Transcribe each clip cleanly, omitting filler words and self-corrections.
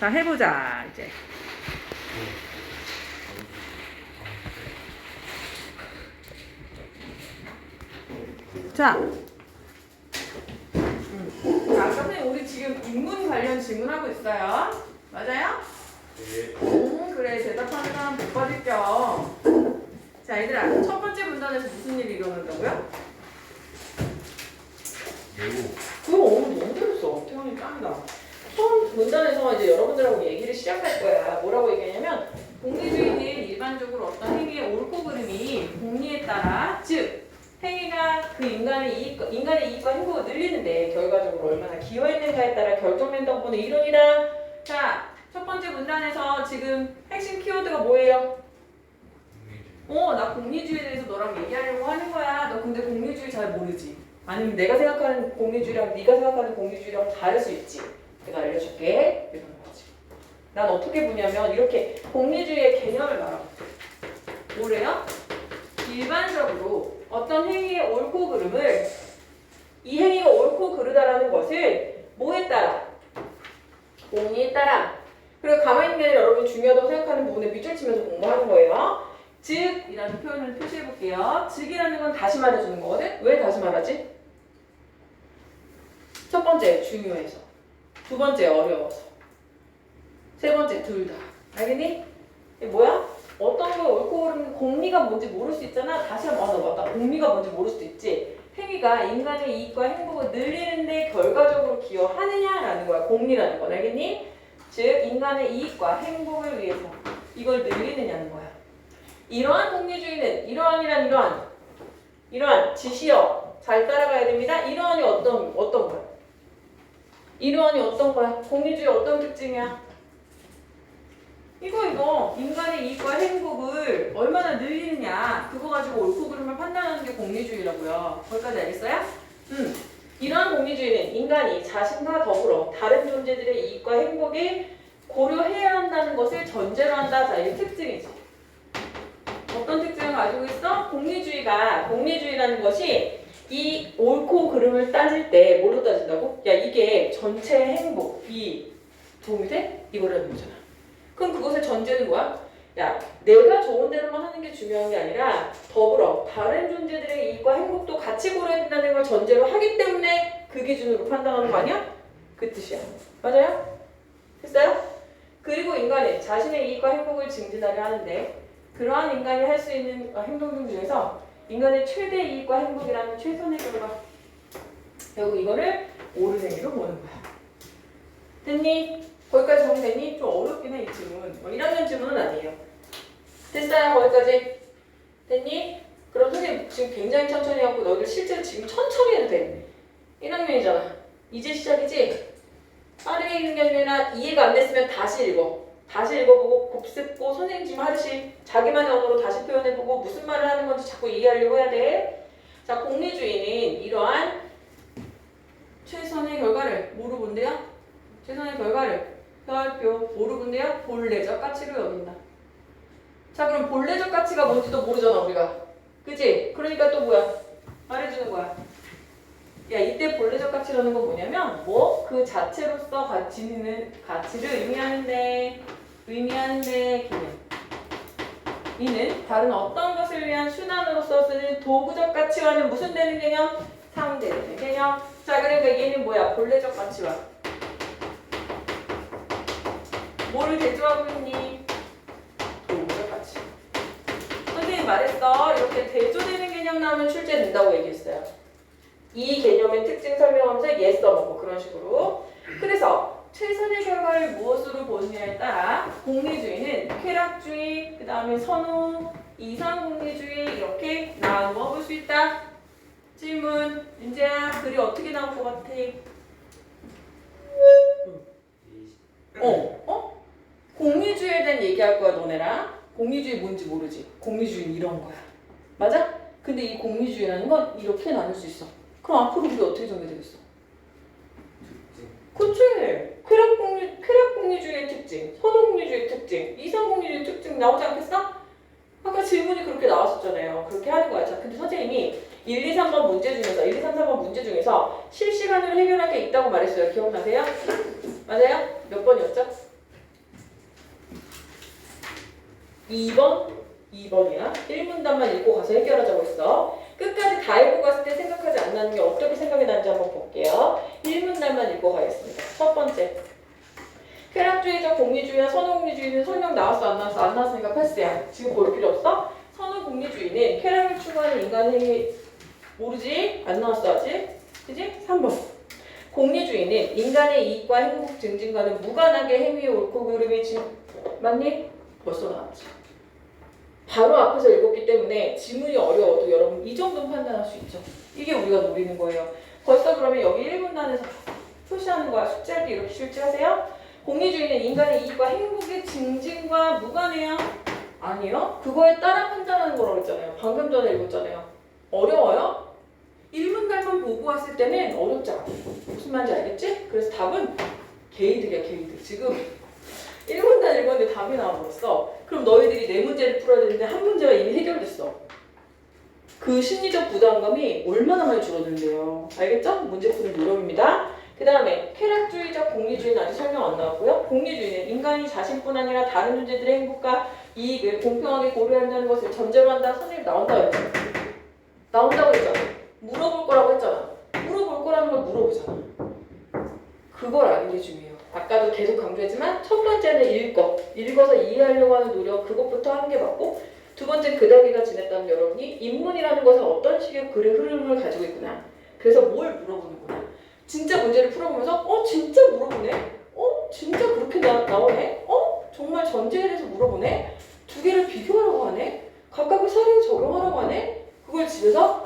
자, 해보자, 이제. 자. 자, 선생님, 우리 지금 인문 관련 질문하고 있어요. 맞아요? 네. 그래, 대답하는 사람 못 받을게요. 자, 얘들아, 첫 번째 문단에서 무슨 일이 일어난다고요? 매우. 그거 오늘 너무 재밌어. 태훈이 짱이다. 처음 문단에서 이제 여러분들하고 얘기를 시작할 거야. 뭐라고 얘기하냐면, 공리주의는 일반적으로 어떤 행위의 옳고 그름이 공리에 따라, 즉, 행위가 그 인간의 이익과 행복을 늘리는데 결과적으로 얼마나 기여했는가에 따라 결정된다고 보는 이론이다. 자, 첫 번째 문단에서 지금 핵심 키워드가 뭐예요? 나 공리주의에 대해서 너랑 얘기하려고 하는 거야. 너 근데 공리주의 잘 모르지? 아니면 내가 생각하는 공리주의랑 네가 생각하는 공리주의랑 다를 수 있지. 내가 알려줄게. 이런 거지. 난 어떻게 보냐면 이렇게 공리주의의 개념을 말하거든. 뭐래요? 일반적으로 어떤 행위의 옳고 그름을 이 행위가 옳고 그르다라는 것을 뭐에 따라? 공리에 따라. 그리고 가만히 있는 게 아니라 여러분 중요하다고 생각하는 부분에 밑줄 치면서 공부하는 거예요. 즉 이라는 표현을 표시해 볼게요. 즉이라는 건 다시 말해주는 거거든. 왜 다시 말하지? 첫 번째 중요해서, 두 번째 어려워서, 세 번째 둘 다. 알겠니? 이게 뭐야? 어떤 거 옳고 그름은 공리가 뭔지 모를 수 있잖아. 다시 한번 맞다. 공리가 뭔지 모를 수도 있지. 행위가 인간의 이익과 행복을 늘리는데 결과적으로 기여하느냐라는 거야. 공리라는 건. 알겠니? 즉 인간의 이익과 행복을 위해서 이걸 늘리느냐는 거야. 이러한 공리주의는 이러한 지시어 잘 따라가야 됩니다. 이러한이 어떤 거야? 이러한이 어떤 거야? 공리주의 어떤 특징이야? 이거 인간의 이익과 행복을 얼마나 늘리느냐 그거 가지고 옳고 그름을 판단하는 게 공리주의라고요. 거기까지 알겠어요? 이러한 공리주의는 인간이 자신과 더불어 다른 존재들의 이익과 행복을 고려해야 한다는 것을 전제로 한다. 자, 이게 특징이지. 어떤 특징을 가지고 있어? 공리주의라는 것이 이 옳고 그름을 따질 때 뭘로 따진다고? 야, 이게 전체 행복이 도움이 돼? 이거라는 거잖아. 그럼 그것의 전제는 뭐야? 야, 내가 좋은 대로만 하는 게 중요한 게 아니라 더불어 다른 존재들의 이익과 행복도 같이 고려해야 된다는 걸 전제로 하기 때문에 그 기준으로 판단하는 거 아니야? 그 뜻이야. 맞아요? 됐어요? 그리고 인간은 자신의 이익과 행복을 증진하려 하는데 그러한 인간이 할 수 있는 행동 중에서 인간의 최대 이익과 행복이라는 최선의 결과, 결국 이거를 옳은 행위로 보는 거야. 됐니? 거기까지 보면 됐니? 좀 어렵긴 해, 이 질문. 1학년 질문은 아니에요. 됐어요? 거기까지? 됐니? 그럼 선생님 지금 굉장히 천천히 하고 너희들 실제로 지금 천천히 해도 돼. 1학년이잖아. 이제 시작이지? 빠르게 읽는 게 아니라 이해가 안 됐으면 다시 읽어. 다시 읽어보고 곱씹고 선생님 지금 하듯이 자기만의 언어로 다시 표현해보고 무슨 말을 하는 건지 자꾸 이해하려고 해야 돼. 자, 공리주의는 이러한 최선의 결과를 뭐로 본대요? 최선의 결과를 표할표 뭐로 본대요? 본래적 가치로 여긴다. 자, 그럼 본래적 가치가 뭔지도 모르잖아 우리가. 그치? 그러니까 또 뭐야? 말해주는 거야. 야, 이때 본래적 가치라는 건 뭐냐면 그 자체로서 지니는 가치를 의미하는데 개념. 이는 다른 어떤 것을 위한 순환으로서 쓰는 도구적 가치와는 무슨 되는 개념? 상대되는 개념. 자, 그러니까 얘는 뭐야? 본래적 가치와 뭐를 대조하고 있니? 도구적 가치. 선생님이 말했어. 이렇게 대조되는 개념 나오면 출제된다고 얘기했어요. 이 개념의 특징 설명하면서 얘 써먹고 그런 식으로. 그래서 최선의 결과를 무엇으로 보느냐에 따라 공리주의는 쾌락주의, 그 다음에 선호, 이상공리주의 이렇게 나누어 볼 수 있다. 질문, 윤재야, 글이 어떻게 나올 것 같아? 공리주의에 대한 얘기할 거야 너네랑. 공리주의 뭔지 모르지? 공리주의는 이런 거야. 맞아? 근데 이 공리주의라는 건 이렇게 나눌 수 있어. 그럼 앞으로 우리 어떻게 정리되겠어? 그치? 쾌락공리주의의 특징, 선호공리주의의 특징, 이상공리주의의 특징 나오지 않겠어? 아까 질문이 그렇게 나왔었잖아요. 그렇게 하는 거야. 자, 근데 선생님이 1, 2, 3번 문제 중에서 1, 2, 3, 4번 문제 중에서 실시간으로 해결할 게 있다고 말했어요. 기억나세요? 맞아요? 몇 번이었죠? 2번이야. 1문단만 읽고 가서 해결하자고 했어. 끝까지 다 읽고 갔을 때 생각하지 않는 게 어떻게 생각이 나는지 한번 볼게요. 1문단만 읽고 가겠습니다. 첫 번째. 쾌락주의적 공리주의와 선호공리주의는 설명 나왔어 안 나왔어? 안 나왔으니까 패스야. 지금 볼 필요 없어? 선호공리주의는 쾌락을 추구하는 인간의 행위 모르지? 안 나왔어 아직? 그지? 3번. 공리주의는 인간의 이익과 행복 증진과는 무관하게 행위의 옳고 그름이 맞니? 벌써 나왔지. 바로 앞에서 읽었기 때문에 지문이 어려워도 여러분 이 정도는 판단할 수 있죠. 이게 우리가 노리는 거예요. 벌써 그러면 여기 1분단에서 표시하는 거야. 숙제할 때 이렇게 실제하세요. 공리주의는 인간의 이익과 행복의 증진과 무관해요? 아니요. 그거에 따라 판단하는 거라고 했잖아요. 방금 전에 읽었잖아요. 어려워요? 1문단만 보고 왔을 때는 어렵지 않아. 무슨 말인지 알겠지? 그래서 답은 개이득이야, 개이득. 지금 1문단 읽었는데 답이 나와버렸어. 그럼 너희들이 4문제를 풀어야 되는데 한 문제가 이미 해결됐어. 그 심리적 부담감이 얼마나 많이 줄어드는데요. 알겠죠? 문제 푸는 노력입니다. 그 다음에 쾌락주의적 공리주의는 아직 설명 안 나왔고요. 공리주의는 인간이 자신뿐 아니라 다른 존재들의 행복과 이익을 공평하게 고려한다는 것을 전제로 한다. 선생님 나온다고 했잖아. 나온다고 했잖아. 물어볼 거라고 했잖아. 물어볼 거라는 걸 물어보잖아. 그걸 아는 게 중요해요. 아까도 계속 강조했지만 첫 번째는 읽어서 이해하려고 하는 노력, 그것부터 하는 게 맞고, 두 번째는 그다기가 지냈다면 여러분이 인문이라는 것은 어떤 식의 글의 흐름을 가지고 있구나. 그래서 뭘 물어보는구나. 진짜 문제를 풀어보면서 진짜 물어보네? 진짜 그렇게 나오네? 정말 전제에 대해서 물어보네? 두 개를 비교하라고 하네? 각각의 사례에 적용하라고 하네? 그걸 집에서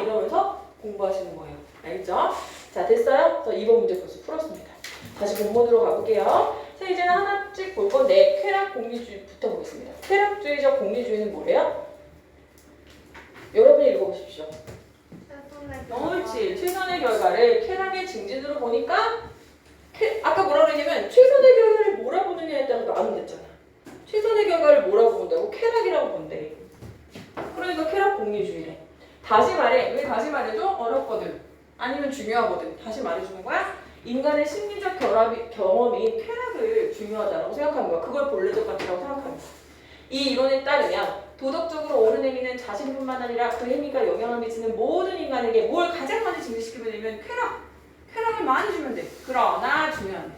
이러면서 공부하시는 거예요. 알겠죠? 자, 됐어요? 자, 2번 문제 벌써 풀었습니다. 다시 본문으로 가볼게요. 자, 이제는 하나씩 볼 건데 쾌락 공리주의부터 보겠습니다. 쾌락주의적 공리주의는 뭐래요? 여러분이 읽어보십시오. 옳지. 최선의 결과를 쾌락의 증진으로 보니까 아까 뭐라 그랬냐면 최선의 결과를 뭐라 보느냐에 따라서 나누면 됐잖아. 최선의 결과를 뭐라고 본다고? 쾌락이라고 본대. 그러니까 쾌락 공리주의래. 다시 말해. 왜 다시 말해도 어렵거든. 아니면 중요하거든. 다시 말해주는 거야. 인간의 심리적 경험이 쾌락을 중요하다고 생각하는 거야. 그걸 본래적 가치라고 생각하는 거야. 이 이론에 따르면 도덕적으로 옳은 행위는 자신뿐만 아니라 그 행위가 영향을 미치는 모든 인간에게 뭘 가장 많이 증진시키면 되면 쾌락을 많이 주면 돼. 그러나 중요한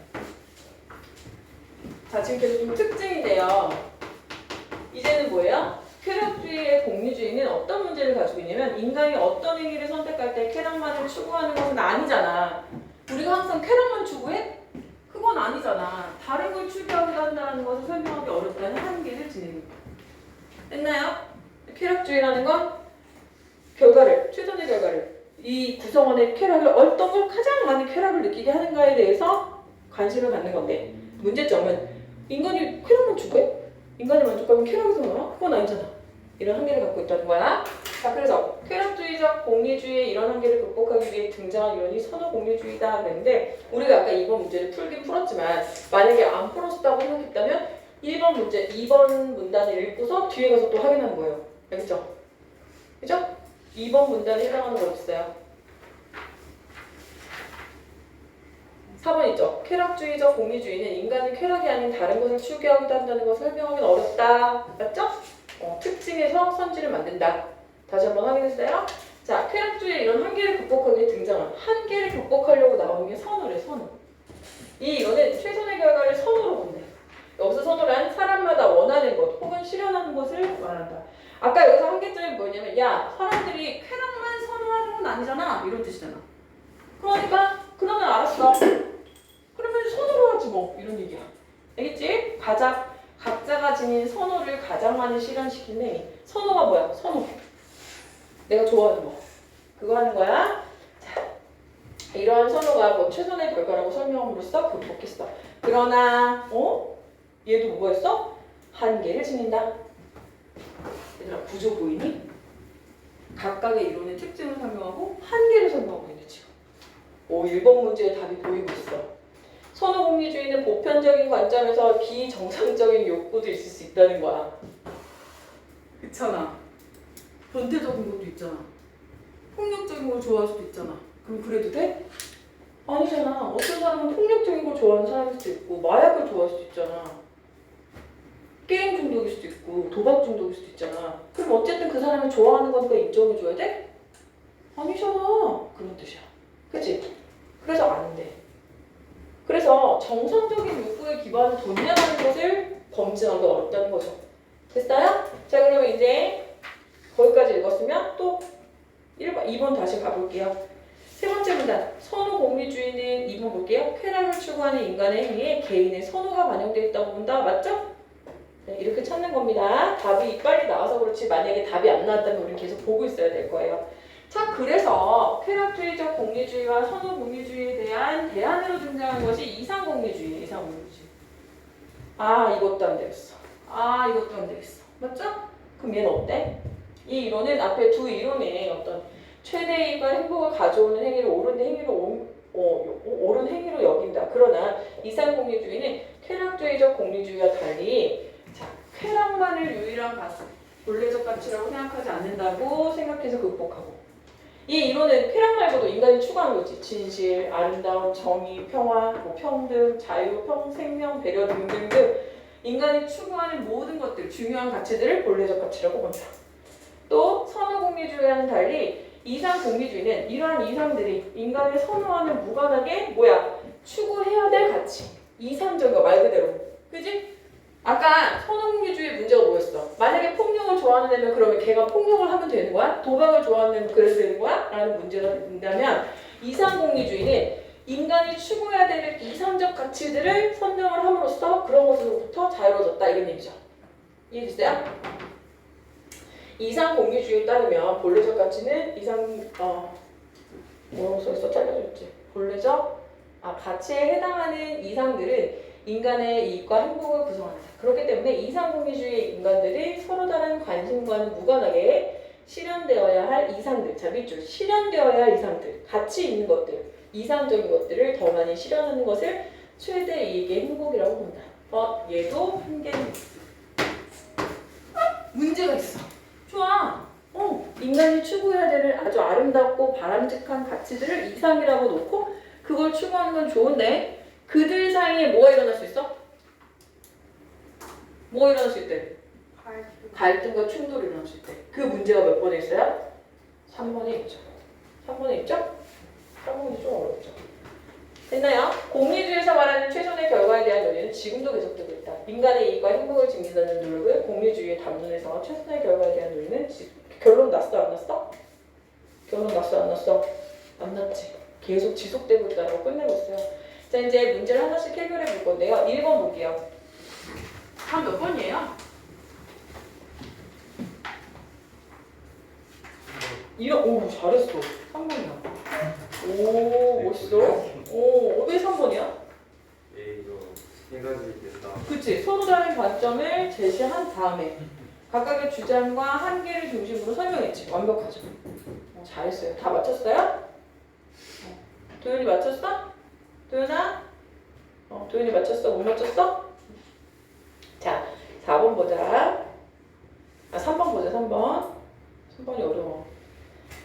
자, 지금 계속 좀 특징인데요. 이제는 뭐예요? 쾌락주의의 공리주의는 어떤 문제를 가지고 있냐면 인간이 어떤 행위를 선택할 때 쾌락만을 추구하는 것은 아니잖아. 우리가 항상 쾌락만 추구해? 그건 아니잖아. 다른 걸 추구하기도 한다는 것을 설명하기 어렵다는 한계를 지닙니다. 됐나요? 쾌락주의라는 건 최선의 결과를, 이 구성원의 쾌락을 어떤 걸 가장 많이 쾌락을 느끼게 하는가에 대해서 관심을 갖는 건데, 문제점은 인간이 쾌락만 추구해? 인간이 만족하면 쾌락에서 나와? 그건 아니잖아. 이런 한계를 갖고 있다는 거야. 자, 그래서 쾌락주의적 공리주의의 이런 한계를 극복하기 위해 등장한 이론이 선호공리주의다 그랬는데, 우리가 아까 2번 문제를 풀긴 풀었지만 만약에 안 풀었다고 생각했다면 1번 문제, 2번 문단을 읽고서 뒤에 가서 또 확인하는 거예요. 알겠죠? 그죠? 2번 문단에 해당하는 거 있어요. 4번 있죠? 쾌락주의적 공리주의는 인간은 쾌락이 아닌 다른 것을 추구하기도 한다는 것을 설명하기는 어렵다. 맞죠? 특징에서 선지를 만든다. 다시 한번 확인했어요? 자, 쾌락주의의 이런 한계를 극복하기 위해 등장한, 한계를 극복하려고 나오는 게 선호래, 선호. 이 이거는 최선의 결과를 선호로 본대. 여기서 선호란 사람마다 원하는 것 혹은 실현하는 것을 말한다. 아까 여기서 한계점이 뭐냐면, 야, 사람들이 쾌락만 선호하는 건 아니잖아, 이런 뜻이잖아. 그러니까 그러면 알았어. 그러면 선호로 하지 뭐, 이런 얘기야. 알겠지? 각자가 지닌 선호를 가장 많이 실현시키는 행위. 선호가 뭐야? 선호. 내가 좋아하는 거. 그거 하는 거야. 자, 이러한 선호가 뭐 최선의 결과라고 설명함으로써 극복했어. 그러나 얘도 뭐가 있어? 한계를 지닌다. 얘들아, 구조 보이니? 각각의 이론의 특징을 설명하고 한계를 설명하고 있는데 지금. 1번 문제의 답이 보이고 있어. 선호공리주의는 보편적인 관점에서 비정상적인 욕구도 있을 수 있다는 거야. 그렇잖아. 변태적인 것도 있잖아. 폭력적인 걸 좋아할 수도 있잖아. 그럼 그래도 돼? 아니잖아. 어떤 사람은 폭력적인 걸 좋아하는 사람일 수도 있고 마약을 좋아할 수도 있잖아. 게임 중독일 도박 중독일 수도 있잖아. 그럼 어쨌든 그 사람이 좋아하는 거니까 인정해줘야 돼? 아니잖아. 그런 뜻이야. 그치? 그래서 안 돼. 그래서 정상적인 욕구에 기반을 뒀냐는 것을 검증하기 어렵다는 거죠. 됐어요? 자, 그러면 이제 거기까지 읽었으면 또 1번, 2번 다시 가볼게요. 세 번째 문단. 선호 공리주의는 2번 볼게요. 쾌락을 추구하는 인간의 행위에 개인의 선호가 반영되어 있다고 본다. 맞죠? 네, 이렇게 찾는 겁니다. 답이 빨리 나와서 그렇지 만약에 답이 안 나왔다면 우리 계속 보고 있어야 될 거예요. 자, 그래서 쾌락주의적 공리주의와 선호 공리주의에 대한 대안으로 등장한 것이 이상공리주의, 이상공리주의. 아, 이것도 안 되겠어. 아, 이것도 안 되겠어. 맞죠? 그럼 얘는 어때? 이 이론은 앞에 두 이론의 어떤 최대 이익과 행복을 가져오는 행위를 옳은 행위로 여긴다. 그러나 이상공리주의는 쾌락주의적 공리주의와 달리 자, 쾌락만을 유일한 본래적 가치라고 생각하지 않는다고 생각해서 극복하고 이 이론은 쾌락 말고도 인간이 추구하는 거지. 진실, 아름다움, 정의, 평화, 평등, 자유, 생명, 배려 등등등 인간이 추구하는 모든 것들, 중요한 가치들을 본래적 가치라고 본다. 또 선호공리주의와는 달리 이상공리주의는 이러한 이상들이 인간이 선호하는 무관하게 추구해야 될 가치. 이상적인 거 말 그대로. 그지? 아까 선호공리주의의 문제가 뭐였어? 만약에 폭력을 좋아하는 애면 그러면 걔가 폭력을 하면 되는 거야? 도박을 좋아하는 애면 그래도 되는 거야? 라는 문제가 된다면 이상공리주의는 인간이 추구해야 될 이상적 가치들을 선정을 함으로써 그런 것으로부터 자유로워졌다 이런 얘기죠. 이해됐어요? 이상공리주의에 따르면 본래적 가치는 뭐라고 써있어? 잘라줬지. 가치에 해당하는 이상들은 인간의 이익과 행복을 구성한다. 그렇기 때문에 이상공리주의 인간들이 서로 다른 관심과는 무관하게 실현되어야 할 이상들, 자 밑줄, 실현되어야 할 이상들, 가치 있는 것들, 이상적인 것들을 더 많이 실현하는 것을 최대 이익의 행복이라고 본다. 얘도 한계는 있어. 문제가 있어. 좋아. 인간이 추구해야 될 아주 아름답고 바람직한 가치들을 이상이라고 놓고 그걸 추구하는 건 좋은데 그들 사이에 뭐가 일어날 수 있어? 뭐가 일어날 수 있대? 갈등과 충돌이 일어날 수 있대. 그 문제가 몇 번에 있어요? 3번에 있죠. 3번에 있죠? 3번이 좀 어렵죠. 됐나요? 공리주의에서 말하는 최선의 결과에 대한 논의는 지금도 계속되고 있다. 인간의 이익과 행복을 증진하는 노력을 공리주의의 담론에서 최선의 결과에 대한 논의는 결론 났어 안 났어? 결론 났어 안 났어? 안 났지. 계속 지속되고 있다고 끝내고 있어요. 자, 이제 문제를 하나씩 해결해 볼 건데요. 1번 볼게요. 한 몇 번이에요? 오, 잘했어. 3번이야. 오, 멋있어. 오, 왜 3번이야? 이거 세 가지 된다. 그치. 서로 다른 관점을 제시한 다음에 각각의 주장과 한계를 중심으로 설명했지. 완벽하죠. 잘했어요. 다 맞췄어요? 도현이 맞췄어? 도현아? 도현이 맞췄어? 못 맞췄어? 자, 4번 보자. 3번 보자, 3번. 3번이 어려워.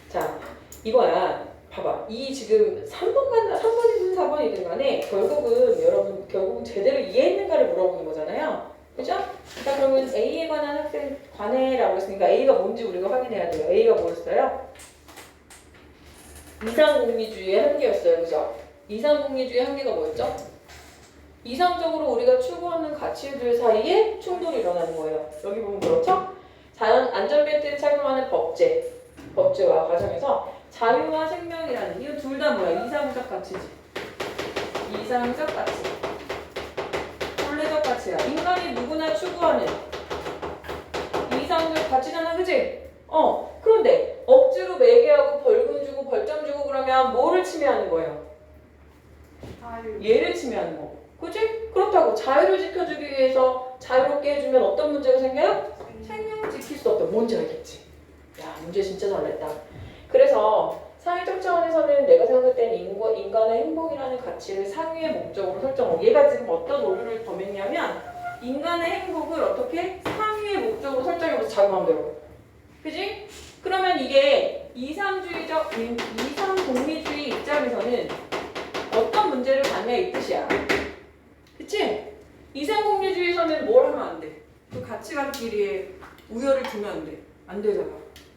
자, 이거야. 봐봐. 이 지금 3번이든 4번이든 간에 결국은 제대로 이해했는가를 물어보는 거잖아요. 그죠? 자, 그러면 A에 관한 학생 관해라고 했으니까 A가 뭔지 우리가 확인해야 돼요. A가 뭐였어요? 이상공리주의의 한계였어요. 그죠? 이상공리주의의 한계가 뭐였죠? 이상적으로 우리가 추구하는 가치들 사이에 충돌이 일어나는 거예요. 여기 보면 그렇죠? 자연 안전벨트를 착용하는 법제와 과정에서 자유와 생명이라는 이거 둘 다 뭐야? 이상적 가치지. 이상적 가치. 본래적 가치야. 인간이 누구나 추구하는 이상적 가치잖아, 그치? 그런데 억지로 매개하고 벌금 주고 벌점 주고 그러면 뭐를 침해하는 거예요? 얘를 침해하는 거. 그치? 그렇다고 자유를 지켜주기 위해서 자유롭게 해주면 어떤 문제가 생겨요? 생명 지킬 수 없다. 뭔지 알겠지? 야, 문제 진짜 잘냈다. 그래서 사회적 차원에서는 내가 생각할 때는 인간의 행복이라는 가치를 상위의 목적으로 설정하고 얘가 지금 어떤 오류를 범했냐면 인간의 행복을 어떻게 상위의 목적으로 설정해서 자기 마음대로. 그지? 그러면 이게 이상공리주의 입장에서는 어떤 문제를 받냐 이 뜻이야. 그치? 이상공리주의에서는 뭘 하면 안 돼? 그 가치관끼리의 우열을 두면 안 돼. 안 되잖아.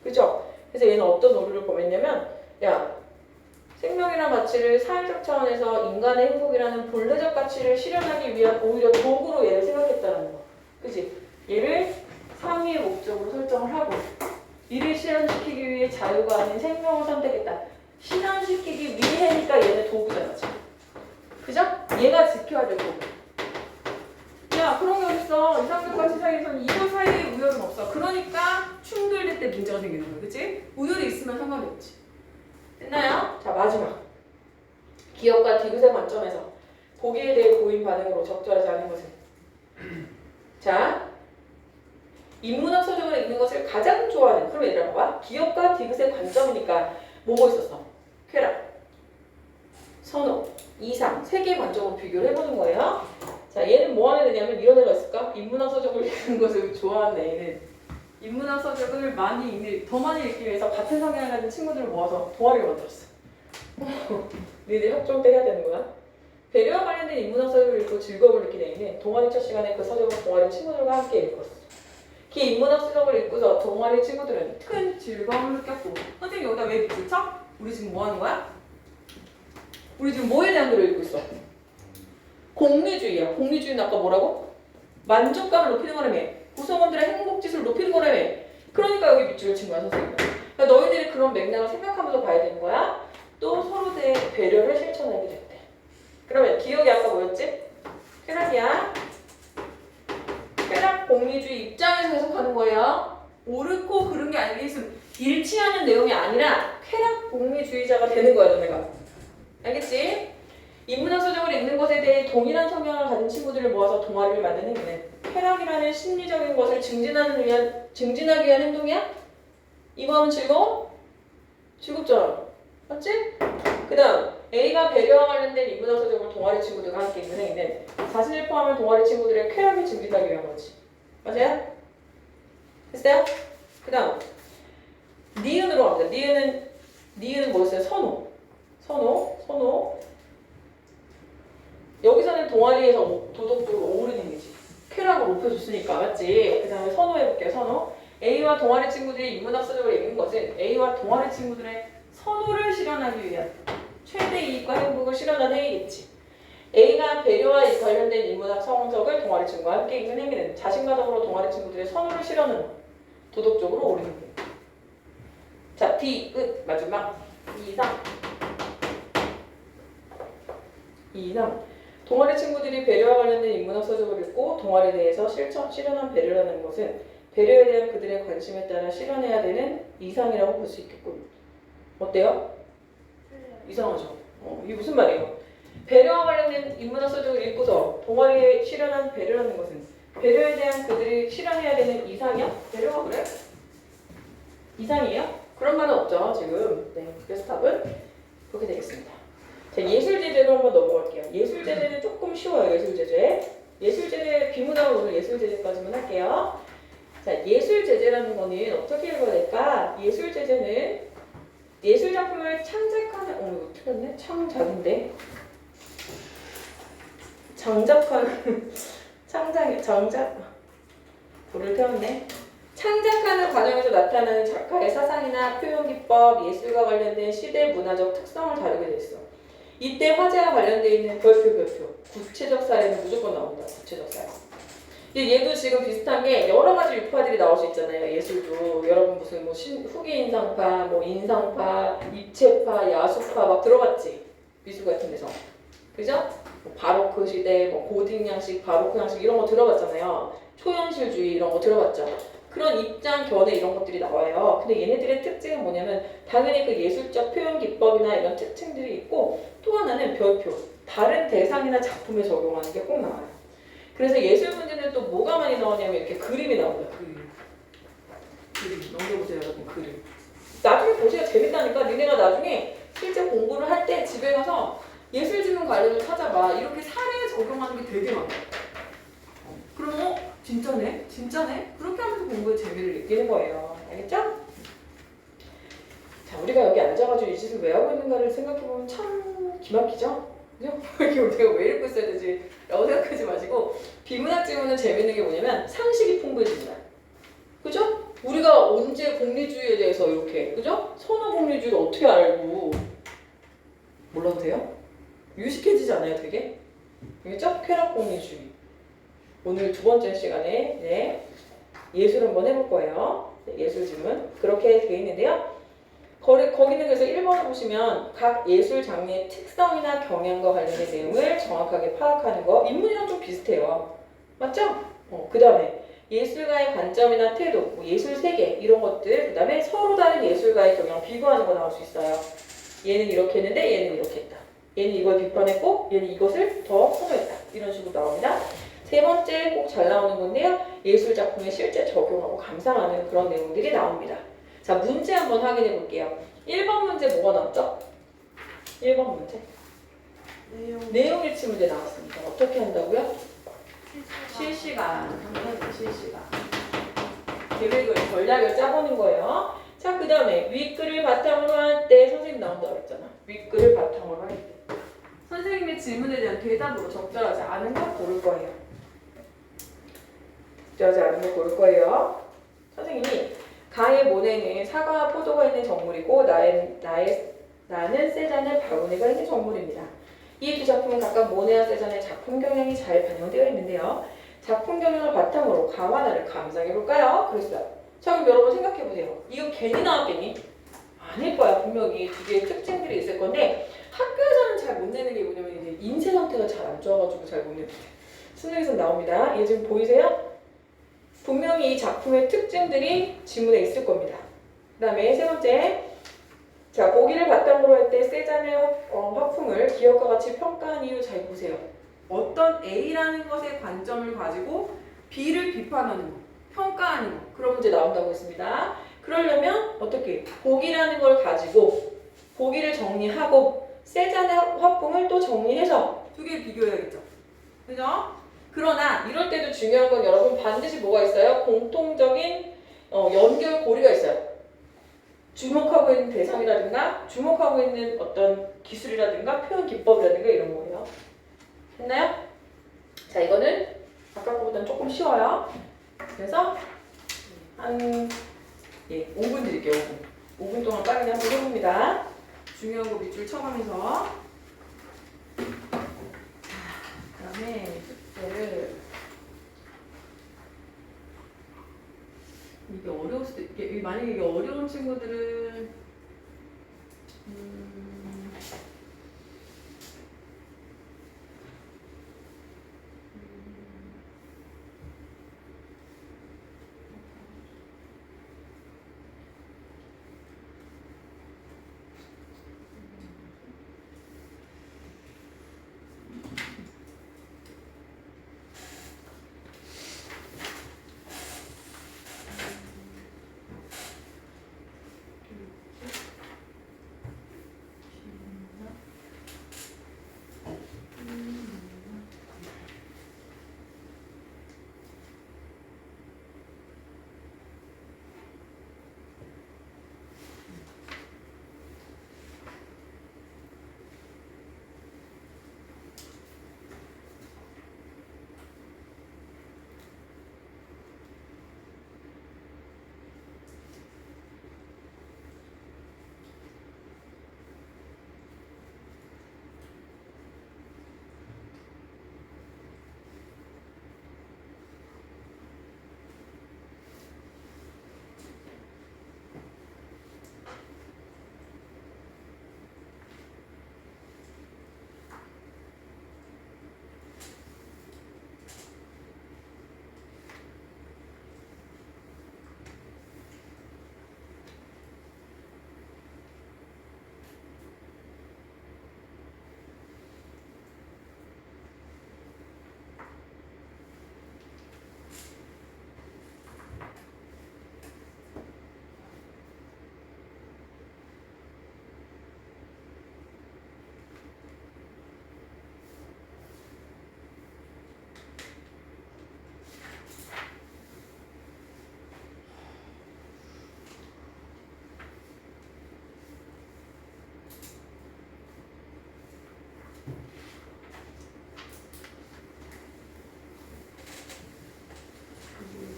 그죠? 그래서 얘는 어떤 오류를 범했냐면 야 생명이란 가치를 사회적 차원에서 인간의 행복이라는 본래적 가치를 실현하기 위한 오히려 도구로 얘를 생각했다는 거. 그치? 얘를 상위의 목적으로 설정을 하고 이를 실현시키기 위해 자유가 아닌 생명을 선택했다. 실현시키기 위해니까 얘는 도구잖아 지금. 그죠? 얘가 지켜야 될 거고. 야 그런 게 어딨어. 이상적 가치 사이에서는 이거 사이에 우열은 없어. 그러니까 충돌될 때 문제가 생기는 거야. 그치? 우열이 있으면 상관이 없지. 됐나요? 자 마지막. 기업과 디귿의 관점에서 보기에 대해 보인 반응으로 적절하지 않은 것은 자 인문학 서적을 읽는 것을 가장 좋아하는 그럼 얘들아 봐봐. 기업과 디귿의 관점이니까 뭐뭐 있었어? 쾌락, 선호, 이상 세 개의 관점으로 비교를 해보는 거예요. 자 얘는 뭐 하는 애냐면 이런 애가 있을까? 인문학 서적을 읽는 것을 좋아하는 애는 인문학 서적을 더 많이 읽기 위해서 같은 성향을 가진 친구들을 모아서 동아리를 만들었어. 니들 협정 때 해야 되는 거야. 배려와 관련된 인문학 서적을 읽고 즐거움을 느끼는 애는 동아리 첫 시간에 그 서적을 동아리 친구들과 함께 읽었어. 기 인문학 서적을 읽고서 동아리 친구들은 큰 즐거움을 느꼈고 선생님 여기다 왜 밑줄 쳐? 우리 지금 뭐 하는 거야? 우리 지금 뭐에 대한 글을 읽고 있어? 공리주의야. 공리주의는 아까 뭐라고? 만족감을 높이는 거라며. 구성원들의 행복지수를 높이는 거라며. 그러니까 여기 밑줄을 친 거야 선생님은. 그러니까 너희들이 그런 맥락을 생각하면서 봐야 되는 거야. 또 서로 대해 배려를 실천하게 됐대. 그러면 기억이 아까 뭐였지? 쾌락이야. 쾌락 공리주의 입장에서 해석하는 거예요. 옳고 그른 게 아니겠으면 일치하는 내용이 아니라 쾌락 공리주의자가 되는 거야 너네가. 알겠지? 인문학 서적을 읽는 것에 대해 동일한 성향을 가진 친구들을 모아서 동아리를 만드는 행위는 쾌락이라는 심리적인 것을 증진하기 위한 행동이야? 이거 하면 즐거워? 즐겁잖아. 맞지? 그 다음 A가 배려와 관련된 인문학 서적을 동아리 친구들과 함께 읽는 행위는 자신을 포함한 동아리 친구들의 쾌락을 증진하기 위한 거지. 맞아요? 됐어요? 그 다음 니은으로 갑니다. 니은은 뭐였어요? 선호. 여기서는 동아리에서 도덕적으로 오르는 거지. 쾌락을 높여줬으니까 맞지? 그 다음에 선호해볼게요. 선호. A와 동아리 친구들이 인문학 서적을 읽는 것은 A와 동아리 친구들의 선호를 실현하기 위한 최대 이익과 행복을 실현하는 행위겠지. A가 배려와 관련된 인문학 서적을 동아리 친구와 함께 읽는 행위는 자신과 더불어 동아리 친구들의 선호를 실현하는 도덕적으로 옳은 행위. 자, D, 끝. 마지막. 2이상. 동아리 친구들이 배려와 관련된 인문학 서적을 읽고 동아리에 대해서 실현한 배려라는 것은 배려에 대한 그들의 관심에 따라 실현해야 되는 이상이라고 볼 수 있겠군. 어때요? 이상하죠? 이게 무슨 말이에요? 배려와 관련된 인문학 서적을 읽고서 동아리에 실현한 배려라는 것은 배려에 대한 그들이 실현해야 되는 이상이야? 배려가 그래? 이상이에요? 그런 말은 없죠 지금. 네, 그래서 답은 그렇게 되겠습니다. 자, 예술제재로 한번 넘어갈게요. 예술제재는 조금 쉬워요. 예술제재 비문학은 오늘 예술제재까지만 할게요. 자, 예술제재라는 거는 어떻게 읽어야 될까? 예술제재는 예술작품을 창작하는 이거 틀렸네? 창작인데 장작 불을 태웠네. 창작하는 과정에서 나타나는 작가의 사상이나 표현 기법, 예술과 관련된 시대 문화적 특성을 다루게 됐어. 이때 화제와 관련되어 있는 별표 구체적 사례는 무조건 나온다. 구체적 사례. 얘도 지금 비슷한 게 여러 가지 유파들이 나올 수 있잖아요. 예술도 여러분 무슨 후기 인상파, 인상파, 입체파, 야수파 막 들어봤지? 미술 같은 데서. 그죠? 바로크 시대, 고딕 양식, 바로크 양식 이런 거 들어봤잖아요. 초현실주의 이런 거 들어봤죠? 그런 입장, 견해 이런 것들이 나와요. 근데 얘네들의 특징은 뭐냐면 당연히 그 예술적 표현 기법이나 이런 특징들이 있고 또 하나는 별표, 다른 대상이나 작품에 적용하는 게 꼭 나와요. 그래서 예술 문제는 또 뭐가 많이 나오냐면 이렇게 그림이 나옵니다. 그림 넘겨보세요 여러분. 그림 나중에 보시면 재밌다니까. 니네가 나중에 실제 공부를 할 때 집에 가서 예술지문 관련을 찾아봐. 이렇게 사례에 적용하는 게 되게 많아. 그럼 진짜네? 그렇게 하면서 공부의 재미를 느끼는 거예요. 알겠죠? 자, 우리가 여기 앉아가지고 이 짓을 왜 하고 있는가를 생각해보면 참 기막히죠? 그죠? 이게 우리가 왜 읽고 있어야 되지? 라고 생각하지 마시고 비문학 지문은 재밌는 게 뭐냐면 상식이 풍부해집니다. 그죠? 우리가 언제 공리주의에 대해서 이렇게 그죠? 선호 공리주의를 어떻게 알고 몰라도 돼요? 유식해지지 않아요 되게? 알겠죠? 쾌락 공리주의. 오늘 두 번째 시간에 네, 예술 한번 해볼 거예요. 네, 예술 지문 그렇게 되어 있는데요. 거기는 그래서 1번을 보시면 각 예술 장르의 특성이나 경향과 관련된 내용을 정확하게 파악하는 거 인문이랑 좀 비슷해요. 맞죠? 그 다음에 예술가의 관점이나 태도, 뭐 예술 세계 이런 것들 그 다음에 서로 다른 예술가의 경향 비교하는 거 나올 수 있어요. 얘는 이렇게 했는데 얘는 이렇게 했다. 얘는 이걸 비판했고 얘는 이것을 더 선호했다. 이런 식으로 나옵니다. 세 번째 꼭 잘 나오는 건데요. 예술 작품에 실제 적용하고 감상하는 그런 내용들이 나옵니다. 자, 문제 한번 확인해 볼게요. 1번 문제 뭐가 나왔죠? 1번 문제. 내용 일치 문제 나왔습니다. 어떻게 한다고요? 실시간. 당연히 실시간. 계획을, 전략을 짜보는 거예요. 자, 그 다음에 윗글을 바탕으로 할 때 선생님 나온다고 했잖아. 윗글을 바탕으로 할 때. 선생님의 질문에 대한 대답으로 적절하지 않은 거 고를 거예요. 적절하지 않은 거 고를 거예요. 선생님이 가의 모네는 사과와 포도가 있는 정물이고 나는 세잔의 바구니가 있는 정물입니다. 이 두 작품은 각각 모네와 세잔의 작품 경향이 잘 반영되어 있는데요. 작품 경향을 바탕으로 가와 나를 감상해볼까요? 그랬어요. 자, 그럼 여러분 생각해보세요. 이거 괜히 나왔겠니? 아닐 거야. 분명히 두 개의 특징들이 있을 건데 학교에서는 잘 못 내는 게 뭐냐면 이제 인쇄 상태가 잘 안 좋아가지고 잘 못 내는데 수능에서 나옵니다. 얘 지금 보이세요? 분명히 이 작품의 특징들이 지문에 있을 겁니다. 그 다음에 세 번째, 자 보기를 바탕으로 할 때 세잔의 화풍을 기억과 같이 평가한 이유 잘 보세요. 어떤 A라는 것의 관점을 가지고 B를 비판하는 거, 평가하는 거 그런 문제 나온다고 했습니다. 그러려면 어떻게 보기라는 걸 가지고 보기를 정리하고 세잔의 화풍을 또 정리해서 두 개를 비교해야겠죠. 그죠? 그러나 이럴 때도 중요한 건 여러분 반드시 뭐가 있어요? 공통적인 연결고리가 있어요. 주목하고 있는 대상이라든가 주목하고 있는 어떤 기술이라든가 표현 기법이라든가 이런 거예요. 됐나요? 자, 이거는 아까 거보다는 조금 쉬워요. 그래서 한 5분 드릴게요. 5분 동안 빠르게 한번 해봅니다. 중요한 거 밑줄 쳐가면서 그 다음에 이게 어려울 수도 있게 만약에 이게 어려운 친구들은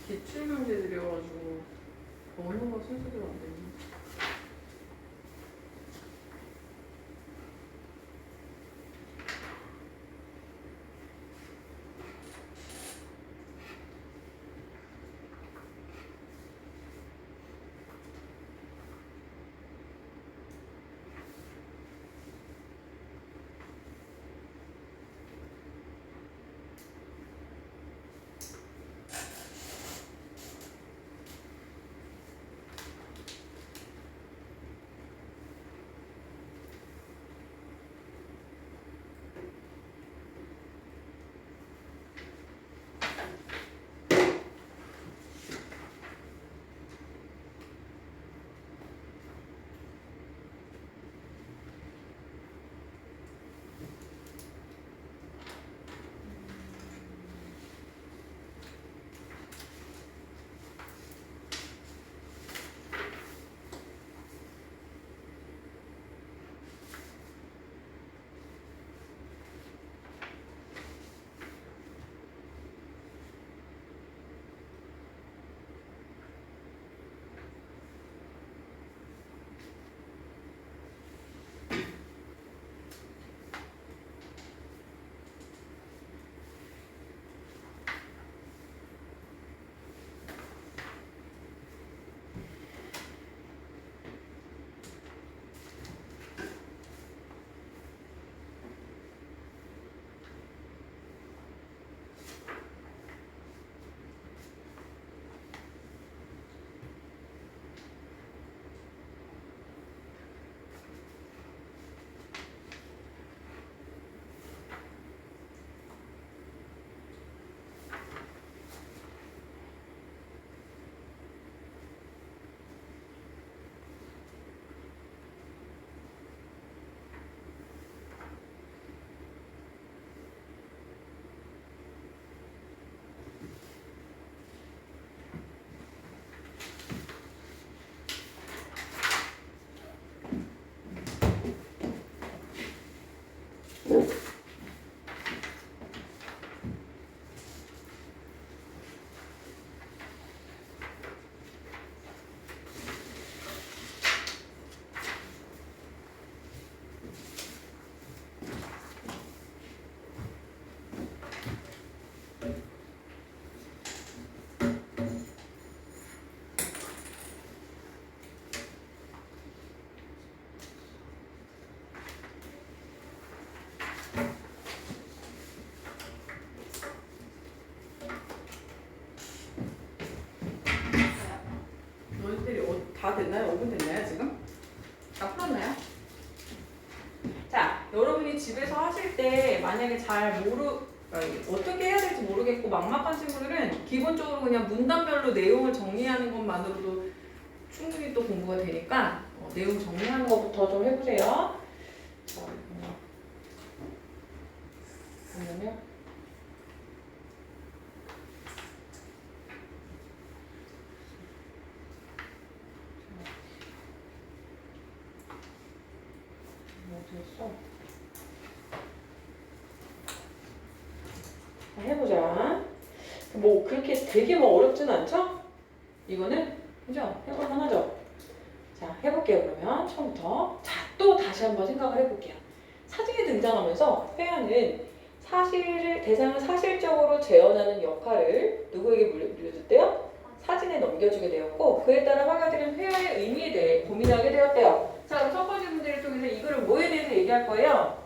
기출 문제들이어가지고 언어가 순서대로 안 되네. 다 됐나요? 5분 됐나요 지금? 다 풀었나요? 자, 여러분이 집에서 하실 때 만약에 어떻게 해야 될지 모르겠고 막막한 친구들은 기본적으로 그냥 문단별로 내용을 정리하는 것만으로도 충분히 또 공부가 되니까 내용 정리하는 것부터 좀 해보세요. 자, 보면요. 어디였어? 해보자. 뭐 그렇게 되게 뭐 어렵진 않죠? 이거는 그죠? 해볼만 하죠? 자, 해볼게요. 그러면 처음부터. 자, 또 다시 한번 생각을 해볼게요. 사진이 등장하면서 회화는 대상을 사실적으로 재현하는 역할을 누구에게 물려줬대요? 사진에 넘겨주게 되었고, 그에 따라 화가들은 회화의 의미에 대해 고민하게 되었대요. 자, 그럼 첫 번째 문제를 통해서 이거를 뭐에 대해서 얘기할 거예요?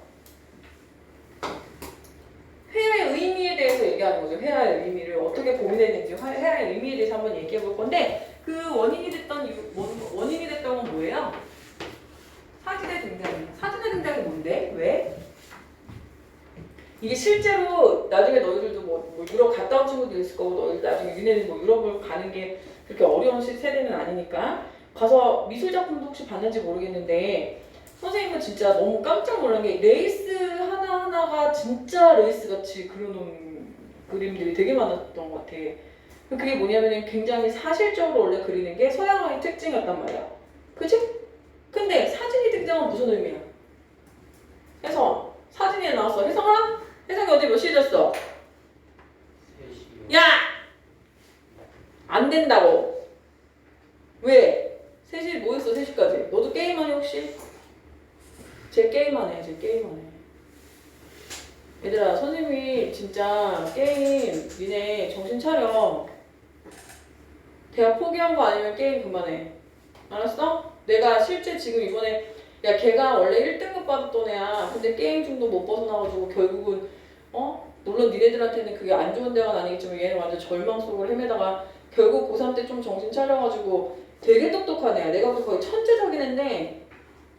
회화의 의미에 대해서 얘기하는 거죠. 회화의 의미를 어떻게 고민했는지 회화의 의미에 대해서 한번 얘기해 볼 건데, 그 원인이 됐던 건 뭐예요? 사진의 등장입니다. 사진의 등장이 뭔데? 왜? 이게 실제로 나중에 너희들도 뭐 유럽 갔다 온 친구도 있을 거고, 너희 나중에 니네는 뭐 유럽을 가는 게 그렇게 어려운 세대는 아니니까 가서 미술 작품도 혹시 봤는지 모르겠는데, 선생님은 진짜 너무 깜짝 놀란 게 레이스 하나하나가 진짜 레이스 같이 그려놓은 그림들이 되게 많았던 것 같아. 그게 뭐냐면은 굉장히 사실적으로 원래 그리는 게 서양화의 특징이었단 말이야. 그치? 근데 사진이 등장한 무슨 의미야? 혜성, 사진에 나왔어. 혜성아? 혜성이 어제 몇 시에 잤어? 3시요. 야! 안 된다고. 왜? 게임하네. 얘들아, 선생님이 진짜 게임 니네 정신 차려. 대학 포기한 거 아니면 게임 그만해. 알았어? 내가 실제 지금 이번에 야 걔가 원래 1등급 받았던 애야. 근데 게임 중독 못 벗어나가지고 결국은 물론 니네들한테는 그게 안 좋은 대화는 아니겠지만 얘는 완전 절망 속을 헤매다가 결국 고3 때 좀 정신 차려가지고 되게 똑똑한 애야. 내가 보기엔 거의 천재적인 애인데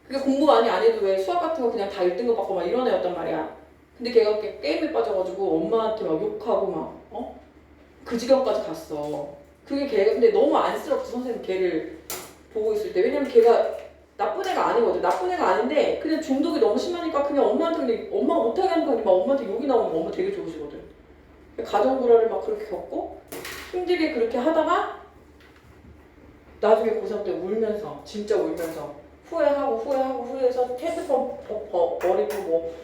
그게 공부 많이 안 해도 왜 수학 같은 거 그냥 다 1등급 받고 막 이런 애였단 말이야. 근데 걔가 게임에 빠져가지고 엄마한테 막 욕하고 막 그 지경까지 갔어. 그게 걔가 근데 너무 안쓰럽지 선생님 걔를 보고 있을 때. 왜냐면 걔가 나쁜 애가 아니거든. 나쁜 애가 아닌데 그냥 중독이 너무 심하니까 그냥 엄마한테 그냥 엄마가 못하게 하니까 막 엄마한테 욕이 나오면 엄마 되게 좋으시거든. 가정 불화를 막 그렇게 겪고 힘들게 그렇게 하다가 나중에 고3 때 울면서 진짜 울면서 후회해서 핸드폰 버리고 뭐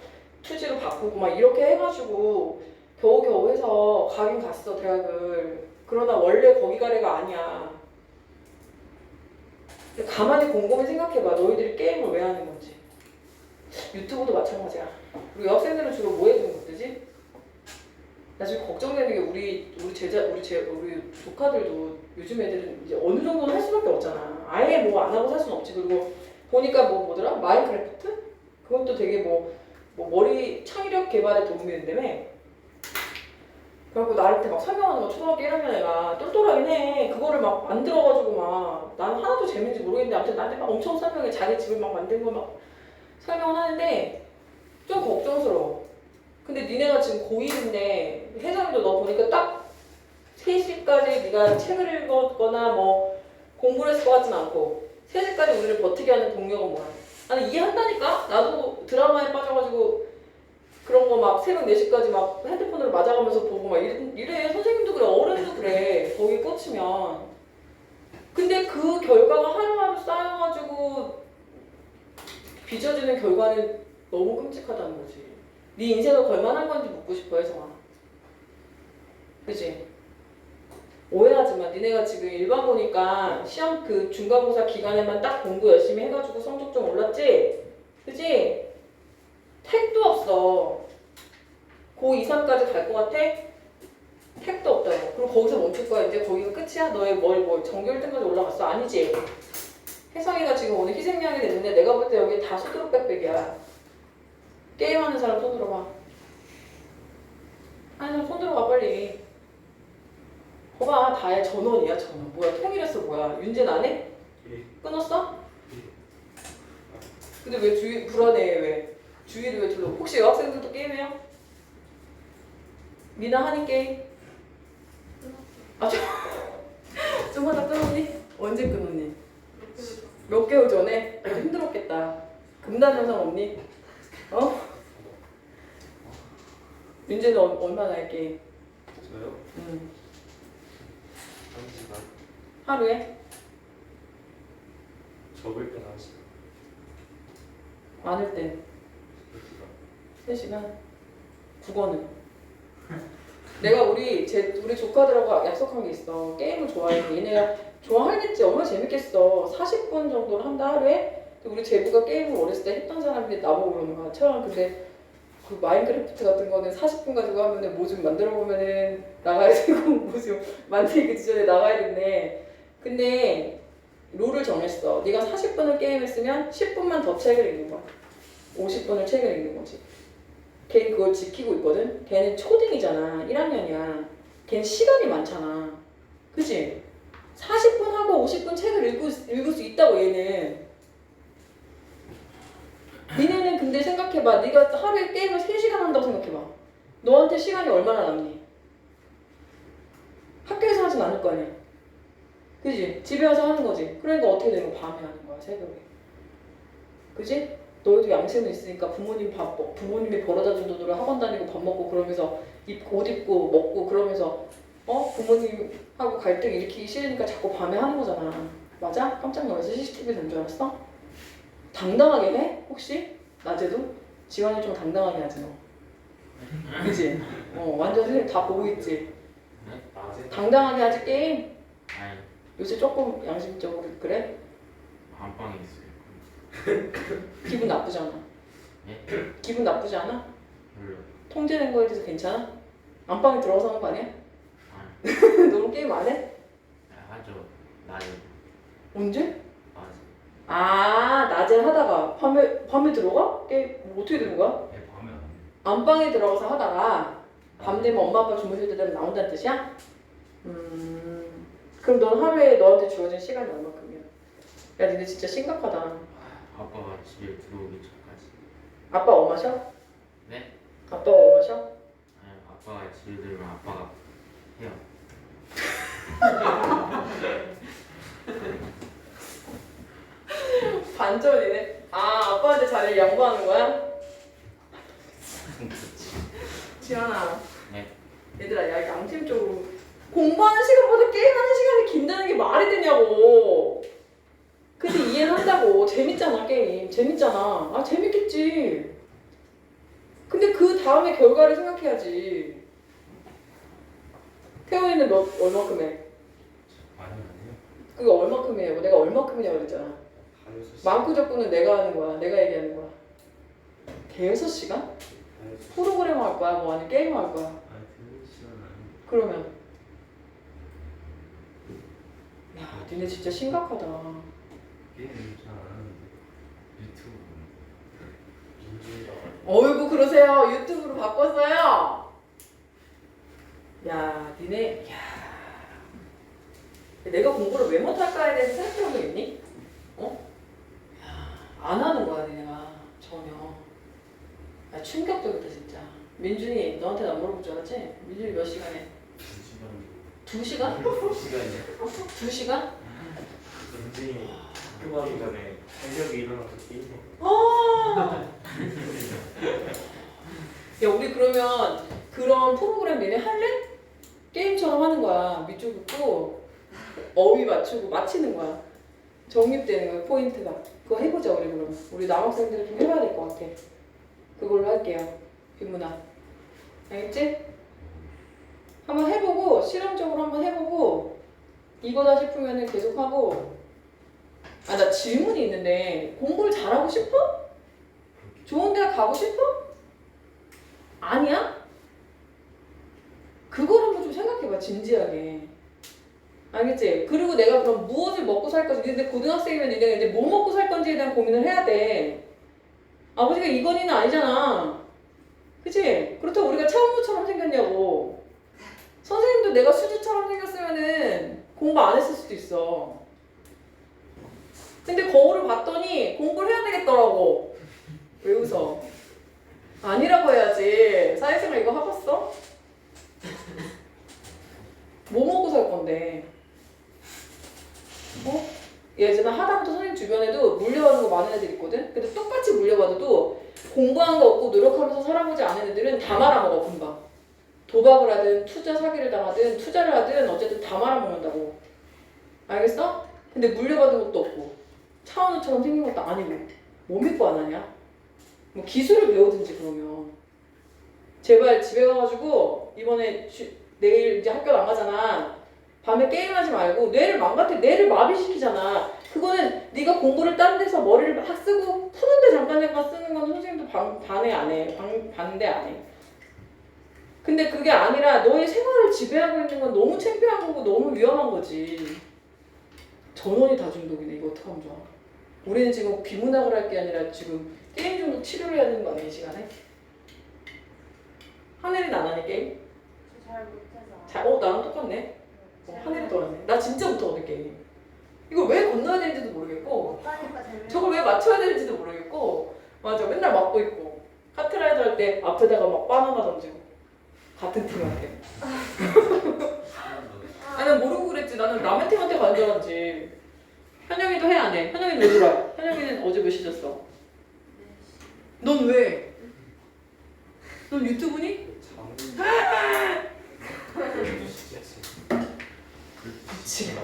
투지로 바꾸고 막 이렇게 해가지고 겨우겨우 해서 가긴 갔어 대학을. 그러나 원래 거기 갈 애가 아니야. 가만히 곰곰이 생각해봐. 너희들이 게임을 왜 하는 건지. 유튜브도 마찬가지야. 우리 여학생들은 주로 뭐 해주는 것들지? 나 지금 걱정되는 게 우리 조카들도 요즘 애들은 이제 어느 정도는 할 수밖에 없잖아. 아예 뭐 안 하고 살 수는 없지. 그리고 보니까 뭐더라? 마인크래프트? 그것도 되게 뭐 머리 창의력 개발에 도움이 된다며. 그래갖고 나한테 막 설명하는 거 초등학교 1학년 애가 똘똘하긴 해. 그거를 막 만들어가지고 막 나는 하나도 재밌는지 모르겠는데 아무튼 나한테 막 엄청 설명해. 자기 집을 막 만든 거 막 설명을 하는데 좀 걱정스러워. 근데 니네가 지금 고1인데 혜정이도 너 보니까 딱 3시까지 네가 책을 읽었거나 뭐 공부를 했을 것 같진 않고 3시까지 우리를 버티게 하는 동료가 뭐야? 아니 이해한다니까? 나도 드라마에 빠져가지고 그런 거 막 새벽 4시까지 막 핸드폰으로 맞아가면서 보고 막 이래. 선생님도 그래. 어른도 그래. 거기 꽂히면. 근데 그 결과가 하루하루 쌓여가지고 빚어지는 결과는 너무 끔찍하다는 거지. 네 인생을 걸만한 건지 묻고 싶어 혜성아. 그치? 오해하지마. 니네가 지금 일반 보니까 시험 그 중간고사 기간에만 딱 공부 열심히 해가지고 성적 좀 올랐지? 그치? 택도 없어. 고2, 3까지 갈 것 같아? 택도 없다고. 그럼 거기서 멈출 거야. 이제 거기가 끝이야? 너의 뭐 전교 1등까지 올라갔어? 아니지? 혜성이가 지금 오늘 희생양이 됐는데 내가 볼 때 여기 다 수두룩 빽빽이야. 게임하는 사람 손 들어봐. 하는 사람 손 들어봐 빨리. 봐봐 다해. 전원이야 전원. 뭐야 통일했어 뭐야. 윤재는 안 해? 끊었어? 근데 왜 주위 불안해 왜? 주위를 왜 둘러? 혹시 여학생들도 게임해요? 미나 하니 게임? 좀 하다 끊었니? 언제 끊었니? 몇 개월 전에? 힘들었겠다. 금단 현상 없니? 윤재는 얼마나 해 게임? 저요? 1시간. 하루에? 적을 땐 1시간. 많을 땐? 3시간? 국어는? 내가 우리 조카들하고 약속한 게 있어. 게임을 좋아해. 얘네가 좋아하겠지. 얼마나 재밌겠어. 40분 정도를 한다 하루에. 우리 제부가 게임을 어렸을 때 했던 사람들이 나보고 그러는 거야. 처음 근데 그 마인크래프트 같은 거는 40분 가지고 하면은 뭐 좀 만들어 보면은 나가야 되고 뭐 좀 만들기 전에 나가야 된대. 근데 룰을 정했어. 네가 40분을 게임했으면 10분만 더 책을 읽는 거야. 50분을 책을 읽는 거지. 걔는 그걸 지키고 있거든. 걔는 초딩이잖아. 1학년이야. 걔는 시간이 많잖아. 그치? 40분 하고 50분 책을 읽을 수 있다고 얘는. 니네는 근데 생각해봐. 네가 하루에 게임을 3시간 한다고 생각해봐. 너한테 시간이 얼마나 남니? 학교에서 하진 않을 거 아니야. 그치? 집에 와서 하는 거지. 그러니까 어떻게 되는 거야? 밤에 하는 거야. 새벽에. 그치? 너희도 양심은 있으니까 부모님이 벌어다 준 돈으로 학원 다니고 밥 먹고 그러면서 옷 입고 먹고 그러면서 부모님하고 갈등 일으키기 싫으니까 자꾸 밤에 하는 거잖아. 맞아? 깜짝 놀라서 CCTV 된 줄 알았어? 당당하게 해? 혹시? 낮에도? 지환이 좀 당당하게 하지 너. 그치? 완전 선생님 다 보고 있지? 낮에? 당당하게 하지 게임? 아니 요새 조금 양심적으로 그래? 안방에 있어요. 기분 나쁘잖아. 네? 기분 나쁘지 않아? 별로. 통제된 거에 대해서 괜찮아? 안방에 들어가서 하는 거 아니야? 아니. 너는 게임 안 해? 하죠. 낮에. 언제? 낮에. 아, 낮에 하다가 밤에 들어가? 게임 뭐 어떻게 되는 거야? 네, 밤에 안 돼. 안방에 들어가서 하다가 밤 되면 엄마 아빠 주무실 때 되면 나온다는 뜻이야? 그럼 넌 하루에 너한테 주어진 시간이 얼마큼이야? 야, 니네 진짜 심각하다. 아빠가 집에 들어오기 전까지. 아빠 뭐 마셔? 네? 아빠가 뭐 마셔? 아니, 아빠가 집에 들면 아빠가 해요. 반전이네. 아, 아빠한테 자리를 양보하는 거야? 지현아. 네. 얘들아, 야, 양심적으로 공부하는 시간보다 게임하는 시간이 긴다는 게 말이 되냐고. 근데 이해는 한다고. 재밌잖아, 게임. 재밌잖아. 아, 재밌겠지. 근데 그 다음에 결과를 생각해야지. 태원이는 얼마큼 해? 많이 안 해요. 그게 얼마큼 해요? 내가 얼마큼이냐고 그랬잖아. 한 6시간. 많고적고는 내가 하는 거야. 내가 얘기하는 거야. 대여섯 시간? 프로그램 할 거야? 뭐 아니면 게임 할 거야? 아니 2시간 아니고. 그러면 야, 니네 진짜 심각하다. 게임 잘안 하는데 유튜브 민준이가 어이구 그러세요. 유튜브로 바꿨어요. 야, 니네 내가 공부를 왜 못할까에 대해서 생각해본 적 있니? 어? 야, 안 하는 거야 니네가 전혀. 야, 충격적이다 진짜. 민준이 너한테 안 물어볼 줄 알았지? 민준이 몇 시간 해? 2시간 2시간? 2시간이요. 2시간? 민준이 학교 가기 전에 새벽에 일어나서 게임해. 아! 야, 우리 그러면 그런 프로그램 내내 할래? 게임처럼 하는 거야. 밑줄 긋고 어휘 맞추고 맞히는 거야. 정립되는 거야, 포인트가. 그거 해보자, 우리 그러면. 우리 남학생들이 좀 해봐야 될 것 같아. 그걸로 할게요. 빈문화. 알겠지? 한번 해보고, 실험적으로 한번 해보고, 이거다 싶으면 계속하고. 아, 나 질문이 있는데, 공부를 잘하고 싶어? 좋은 대학 가고 싶어? 아니야? 그걸 한번 좀 생각해봐, 진지하게. 알겠지? 그리고 내가 그럼 무엇을 먹고 살 건지, 근데 고등학생이면 내가 이제 뭐 먹고 살 건지에 대한 고민을 해야 돼. 아버지가 이건희는 아니잖아. 그치? 그렇다고 우리가 차은우처럼 생겼냐고. 선생님도 내가 수지처럼 생겼으면은 공부 안 했을 수도 있어. 근데 거울을 봤더니 공부를 해야 되겠더라고. 왜 웃어? 아니라고 해야지. 사회생활 이거 해봤어? 뭐 먹고 살 건데? 어? 예전에 하다못해 선생님 주변에도 물려받는 거 많은 애들 있거든? 근데 똑같이 물려받아도 공부한 거 없고 노력하면서 살아보지 않은 애들은 다 말아먹어, 금방. 도박을 하든 투자 사기를 당하든 투자를 하든 어쨌든 다 말아먹는다고. 알겠어? 근데 물려받은 것도 없고 차은우처럼 생긴 것도 아니고 뭐 믿고 안 하냐? 뭐 기술을 배우든지 그러면. 제발 집에 가가지고 이번에 내일 이제 학교 안 가잖아. 밤에 게임하지 말고 뇌를 뇌를 마비시키잖아. 그거는 네가 공부를 딴 데서 머리를 막 쓰고 푸는데 잠깐 쓰는 건 선생님도 반대 안 해. 반대 안 해. 근데 그게 아니라 너의 생활을 지배하고 있는 건 너무 창피한 거고 너무 위험한 거지. 전원이 다중독이네. 이거 어떡하면 좋아. 우리는 지금 비문학을 할 게 아니라 지금 게임 중독 치료를 해야 되는 거 아니야, 이 시간에? 하늘이 안 하니 게임? 잘 못해서. 나랑 똑같네. 하늘이 돌았네. 나 진짜 못하거든 게임. 이걸 왜 건너야 되는지도 모르겠고 못하니까 재밌어. 저걸 왜 맞춰야 되는지도 모르겠고 맞아 맨날 맞고 있고 카트라이더 할 때 앞에다가 막 바나나 던지고 같은 팀한테. 난 모르고 그랬지. 나는 남의 팀한테 간 줄 알았지. 현영이도 해 안 해? 현영이는 왜 놀아? 현영이는 어제 몇 시 잤어? 넌 왜? 넌 유튜브니? 미치.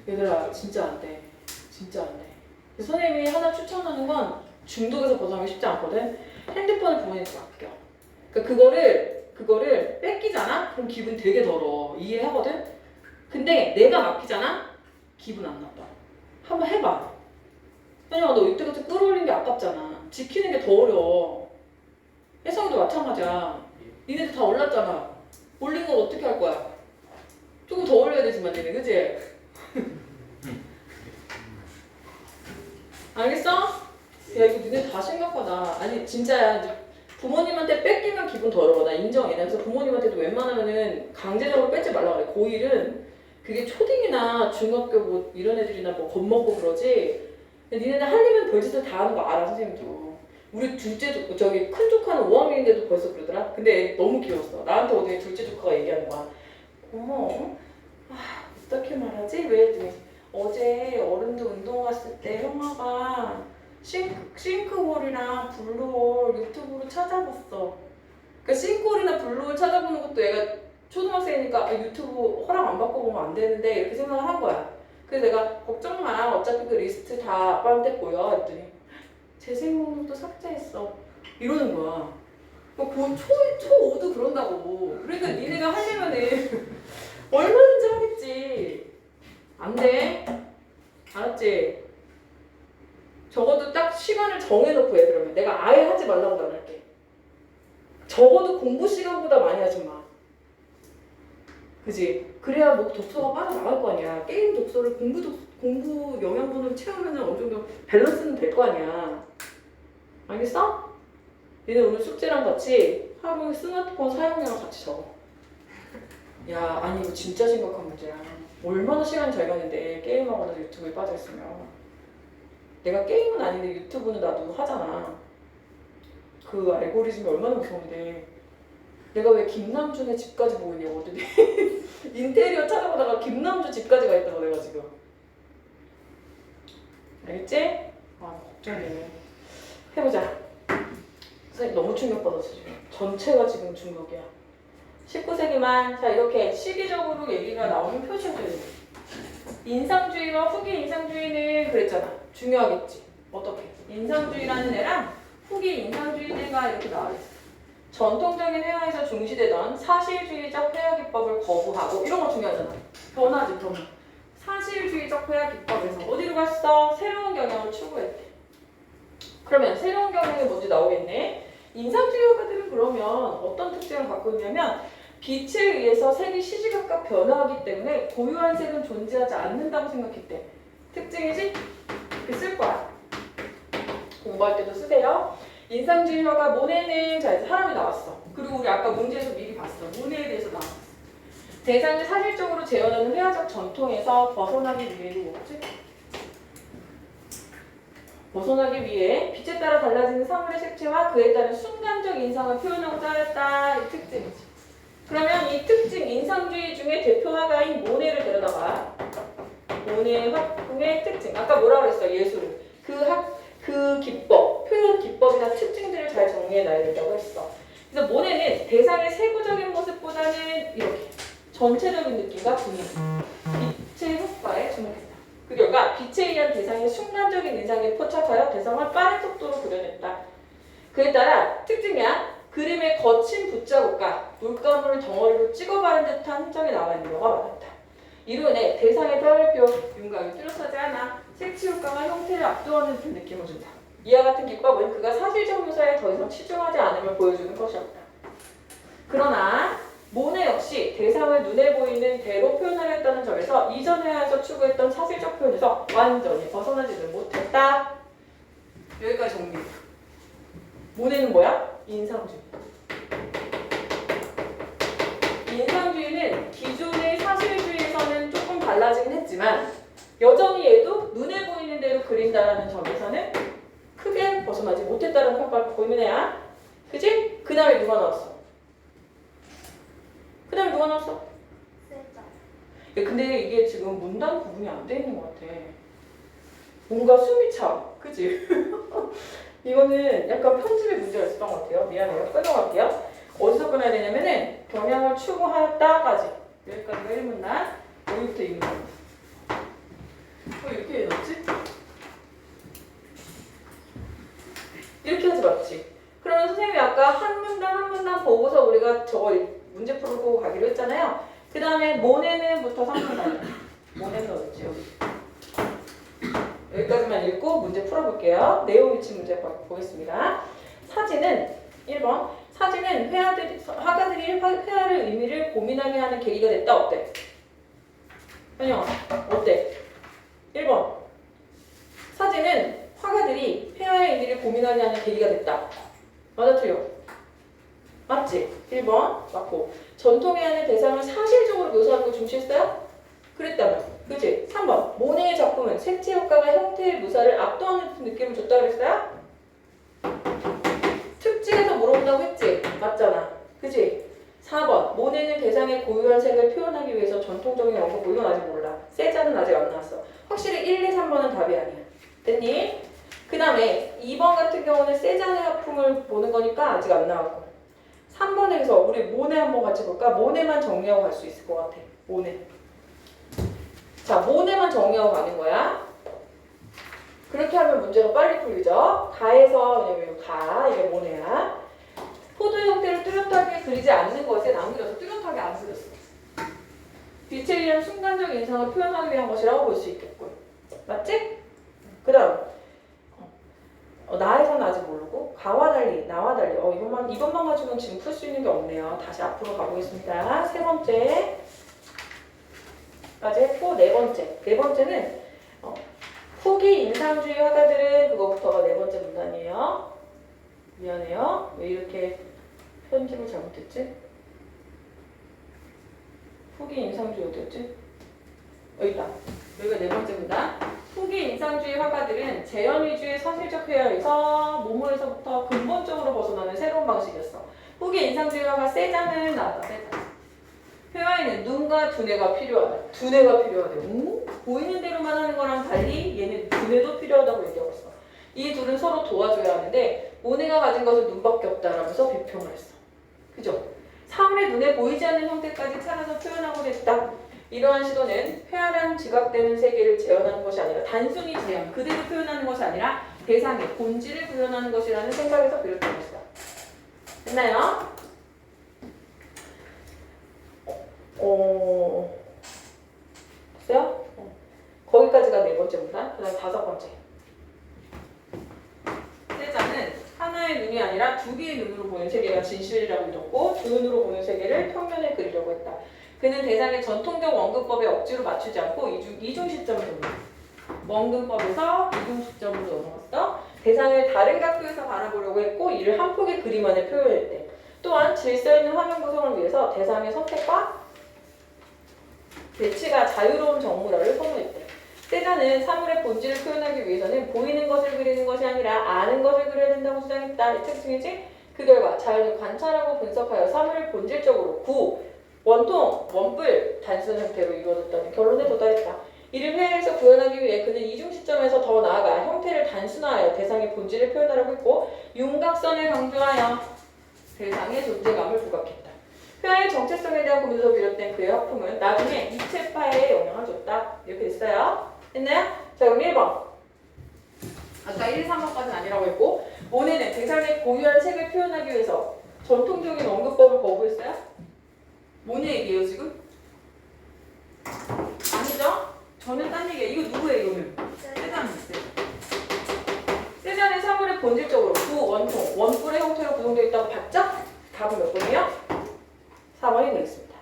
얘들아 진짜 안 돼. 진짜 안 돼. 선생님이 하나 추천하는 건 중독에서 벗어나기 쉽지 않거든. 핸드폰을 부모님한테 맡겨. 그러니까 그거를 뺏기잖아? 그럼 기분 되게 더러워. 이해하거든? 근데 내가 맡기잖아? 기분 안 나빠. 한번 해봐. 현영아 너 이때까지 끌어올린 게 아깝잖아. 지키는 게 더 어려워. 혜성이도 마찬가지야. 니네들 다 올랐잖아. 올린 걸 어떻게 할 거야? 조금 더 올려야 되지만 니네, 그치? 알겠어? 야, 이거 니네 다 심각하다. 아니 진짜야. 이제 부모님한테 뺏기면 기분 더러워. 나 인정해. 그래서 부모님한테도 웬만하면은 강제적으로 뺏지 말라 그래. 고1은 그게 초딩이나 중학교 뭐 이런 애들이나 뭐 겁먹고 그러지. 근데 니네들 하려면 별짓을 다 하는 거 알아, 선생님도. 우리 둘째 저기 큰 조카는 5학년인데도 벌써 그러더라. 근데 너무 귀여웠어. 나한테 어제 둘째 조카가 얘기하는 거야. 어머, 어떻게 말하지? 왜 했더니 어제 어른들 운동 갔을 때 형아가 싱크홀이랑 블루홀 유튜브로 찾아봤어. 그러니까 싱크홀이나 블루홀 찾아보는 것도 얘가 초등학생이니까 유튜브 허락 안 받고 보면 안 되는데 이렇게 생각을 한 거야. 그래서 내가 걱정 마. 어차피 그 리스트 다 아빠한테 보여. 했더니 재생목록도 삭제했어. 이러는 거야. 초5도 그런다고. 그러니까 니네가 하려면은 얼마든지 하겠지. 안 돼. 알았지? 적어도 딱 시간을 정해놓고 해. 그러면 내가 아예 하지 말라고 안 할게. 적어도 공부 시간보다 많이 하지 마. 그지? 그래야 뭐 독서가 빠져나갈 거 아니야. 게임 독서를 공부 영양분을 채우면 어느 정도 밸런스는 될 거 아니야. 알겠어? 얘네 오늘 숙제랑 같이 하루 스마트폰 사용량을 같이 적어. 야, 아니 이거 진짜 심각한 문제야. 얼마나 시간이 잘 가는데 게임하거나 유튜브에 빠져있으면. 내가 게임은 아닌데 유튜브는 나도 하잖아. 그 알고리즘이 얼마나 무서운데. 내가 왜 김남준의 집까지 보이냐고 어디 인테리어 찾아보다가 김남준 집까지 가 있다고 내가 지금. 알겠지? 아, 걱정되네. 해보자. 선생님 너무 충격받았어 지금. 전체가 지금 충격이야. 19세기 말. 자, 이렇게 시기적으로 얘기가 나오면 표시해줘야 돼. 인상주의와 후기 인상주의는 그랬잖아. 중요하겠지. 어떻게? 인상주의라는 애랑 후기 인상주의가 이렇게 나와있어. 전통적인 회화에서 중시되던 사실주의적 회화 기법을 거부하고 이런 거 중요하잖아. 변화지, 변화. 사실주의적 회화 기법에서 어디로 갔어? 새로운 경향을 추구했대. 그러면 새로운 경향이 뭔지 나오겠네. 인상주의가들은 그러면 어떤 특징을 갖고 있냐면 빛에 의해서 색이 시시각각 변화하기 때문에 고유한 색은 존재하지 않는다고 생각했대. 특징이지? 이렇게 쓸 거야. 공부할 때도 쓰세요. 인상주의화가 모네는 자 이제 사람이 나왔어. 그리고 우리 아까 문제에서 미리 봤어. 모네에 대해서 나왔어. 대상을 사실적으로 재현하는 회화적 전통에서 벗어나기 위해 뭐지? 벗어나기 위해 빛에 따라 달라지는 사물의 색채와 그에 따른 순간적 인상을 표현하고자 하였다. 이 특징이지. 그러면 이 특징, 인상주의 중에 대표 화가인 모네를 데려다가 모네 화풍의 특징. 아까 뭐라고 그랬어? 예술은. 그 기법, 표현 기법이나 특징들을 잘 정리해놔야 된다고 했어. 그래서 모네는 대상의 세부적인 모습보다는 이렇게 전체적인 느낌과 분위기, 빛의 효과에 주목했다. 그러니까 빛에 의한 대상의 순간적인 인상에 포착하여 대상을 빠른 속도로 그려냈다. 그에 따라 특징이야. 그림의 거친 붓자국과 물감을 덩어리로 찍어 바른 듯한 흔적이 나와 있는 경우가 많았다. 이로 인해 대상의 별표, 윤곽이 뚜렷하지 않아 색치 효과가 형태를 압도하는 듯한 느낌을 준다. 이와 같은 기법은 그가 사실적 묘사에 더 이상 치중하지 않음을 보여주는 것이었다. 그러나 모네 역시 대상을 눈에 보이는 대로 표현하려 했다는 점에서 이전 회화에서 추구했던 사실적 표현에서 완전히 벗어나지는 못했다. 여기까지 정리. 모네는 뭐야? 인상주의. 인상주의는 기존의 사실주의에서는 조금 달라지긴 했지만 여전히 얘도 눈에 보이는 대로 그린다라는 점에서는 크게 벗어나지 못했다는 평가를 받고 있는 애야. 그치? 그 다음에 누가 나왔어? 그 다음에 누가 나왔어? 세자. 근데 이게 지금 문단 구분이 안 돼 있는 것 같아. 뭔가 숨이 차. 그치? 이거는 약간 편집의 문제가 있었던 것 같아요. 미안해요. 끊어갈게요. 어디서 끊어야 되냐면은 경향을 추구하였다까지. 여기까지가 1문단. 여기부터 2문단. 이렇게 해놨지? 이렇게 하지 맞지? 그러면 선생님이 아까 한 문단 보고서 우리가 저거 문제 풀고 가기로 했잖아요. 그 다음에 모네는부터 3문단이야. 모네는 어딨지? 여기까지만 읽고 문제 풀어볼게요. 내용 위치 문제 보겠습니다. 사진은 1번 사진은 화가들이 회화의 의미를 고민하게 하는 계기가 됐다. 어때? 현영아 어때? 1번 사진은 화가들이 회화의 의미를 고민하게 하는 계기가 됐다. 맞아 틀려? 맞지? 1번 맞고 전통에 하는 대상을 사실적으로 묘사하는 걸 중시했어요? 그랬다면 그치? 3번 모네의 작품은 색채 효과가 형태의 묘사를 압도하는 듯한 느낌을 줬다 그랬어요? 특징에서 물어본다고 했지? 맞잖아 그치? 4번 모네는 대상의 고유한 색을 표현하기 위해서 전통적인 언급 이건 아직 몰라 세자는 아직 안 나왔어 확실히 1, 2, 3번은 답이 아니야 됐니? 그 다음에 2번 같은 경우는 세잔의 화품을 보는 거니까 아직 안 나왔고 3번에서 우리 모네 한번 같이 볼까? 모네만 정리하고 갈 수 있을 것 같아 모네 자 모네만 정리하고 가는 거야 그렇게 하면 문제가 빨리 풀리죠 가에서 왜냐면 가 이게 모네야 포도 형태를 뚜렷하게 그리지 않는 것에 안 그려서 뚜렷하게 안 그렸어 빛에 의한 순간적 인상을 표현하기 위한 것이라고 볼 수 있겠군 맞지? 그 다음 나에서는 아직 모르고 가와 달리 나와 달리 이것만 가지고는 지금 풀 수 있는 게 없네요 다시 앞으로 가보겠습니다 세 번째 까지 했고 네 번째는 후기 인상주의 화가들은 그거부터가 네 번째 문단이에요 미안해요 왜 이렇게 편집을 잘못했지? 후기 인상주의 어디였지? 여기 있다 여기가 네 번째 문단 후기 인상주의 화가들은 재현 위주의 사실적 회화에서 모모에서부터 근본적으로 벗어나는 새로운 방식이었어. 후기 인상주의 화가 세자는 나왔다. 세자. 회화에는 눈과 두뇌가 필요하다. 두뇌가 필요하대. 보이는 대로만 하는 거랑 달리 얘는 두뇌도 필요하다고 얘기하고 있어. 이 둘은 서로 도와줘야 하는데 모네가 가진 것은 눈밖에 없다라면서 비평을 했어. 그죠? 사물의 눈에 보이지 않는 형태까지 찾아서 표현하고자 했다. 이러한 시도는 회화랑 지각되는 세계를 재현하는 것이 아니라 단순히 재현, 그대로 표현하는 것이 아니라 대상의 본질을 구현하는 것이라는 생각에서 비롯된 것이다. 됐나요? 됐어요? 거기까지가 네 번째 문단, 그 다음에 다섯 번째. 세자는 하나의 눈이 아니라 두 개의 눈으로 보는 세계가 진실이라고 믿었고 두 눈으로 보는 세계를 평면에 그리려고 했다. 그는 대상의 전통적 원근법에 억지로 맞추지 않고 이중 시점을 넣는 원근법에서 이중 시점으로 넘어갔어. 대상을 다른 각도에서 바라보려고 했고 이를 한 폭의 그림 안에 표현했대. 또한 질서 있는 화면 구성을 위해서 대상의 선택과 배치가 자유로운 정물화를 선호했대. 세자는 사물의 본질을 표현하기 위해서는 보이는 것을 그리는 것이 아니라 아는 것을 그려야 된다고 주장했다. 이 특징이지? 그 결과 자연을 관찰하고 분석하여 사물을 본질적으로 원통, 원뿔, 단순 형태로 이루어졌다는 결론에 도달했다. 이를 회화에서 구현하기 위해 그는 이중 시점에서 더 나아가 형태를 단순화하여 대상의 본질을 표현하려고 했고 윤곽선을 강조하여 대상의 존재감을 부각했다. 회화의 정체성에 대한 고민에서 비롯된 그의 화품은 나중에 입체파에 영향을 줬다. 이렇게 됐어요. 됐나요? 자 그럼 1번. 아까 1, 2, 3번까지는 아니라고 했고 모네는 대상의 고유한 색을 표현하기 위해서 전통적인 언급법을 거부했어요? 모네 얘기예요 지금? 아니죠? 저는 딴 얘기예요. 이거 누구예요 이거는? 세잔인데. 세잔의 사물의 본질적으로 원통, 원뿔의 형태로 구성되어 있다고 봤죠? 답은 몇 번이에요? 4번이 되겠습니다.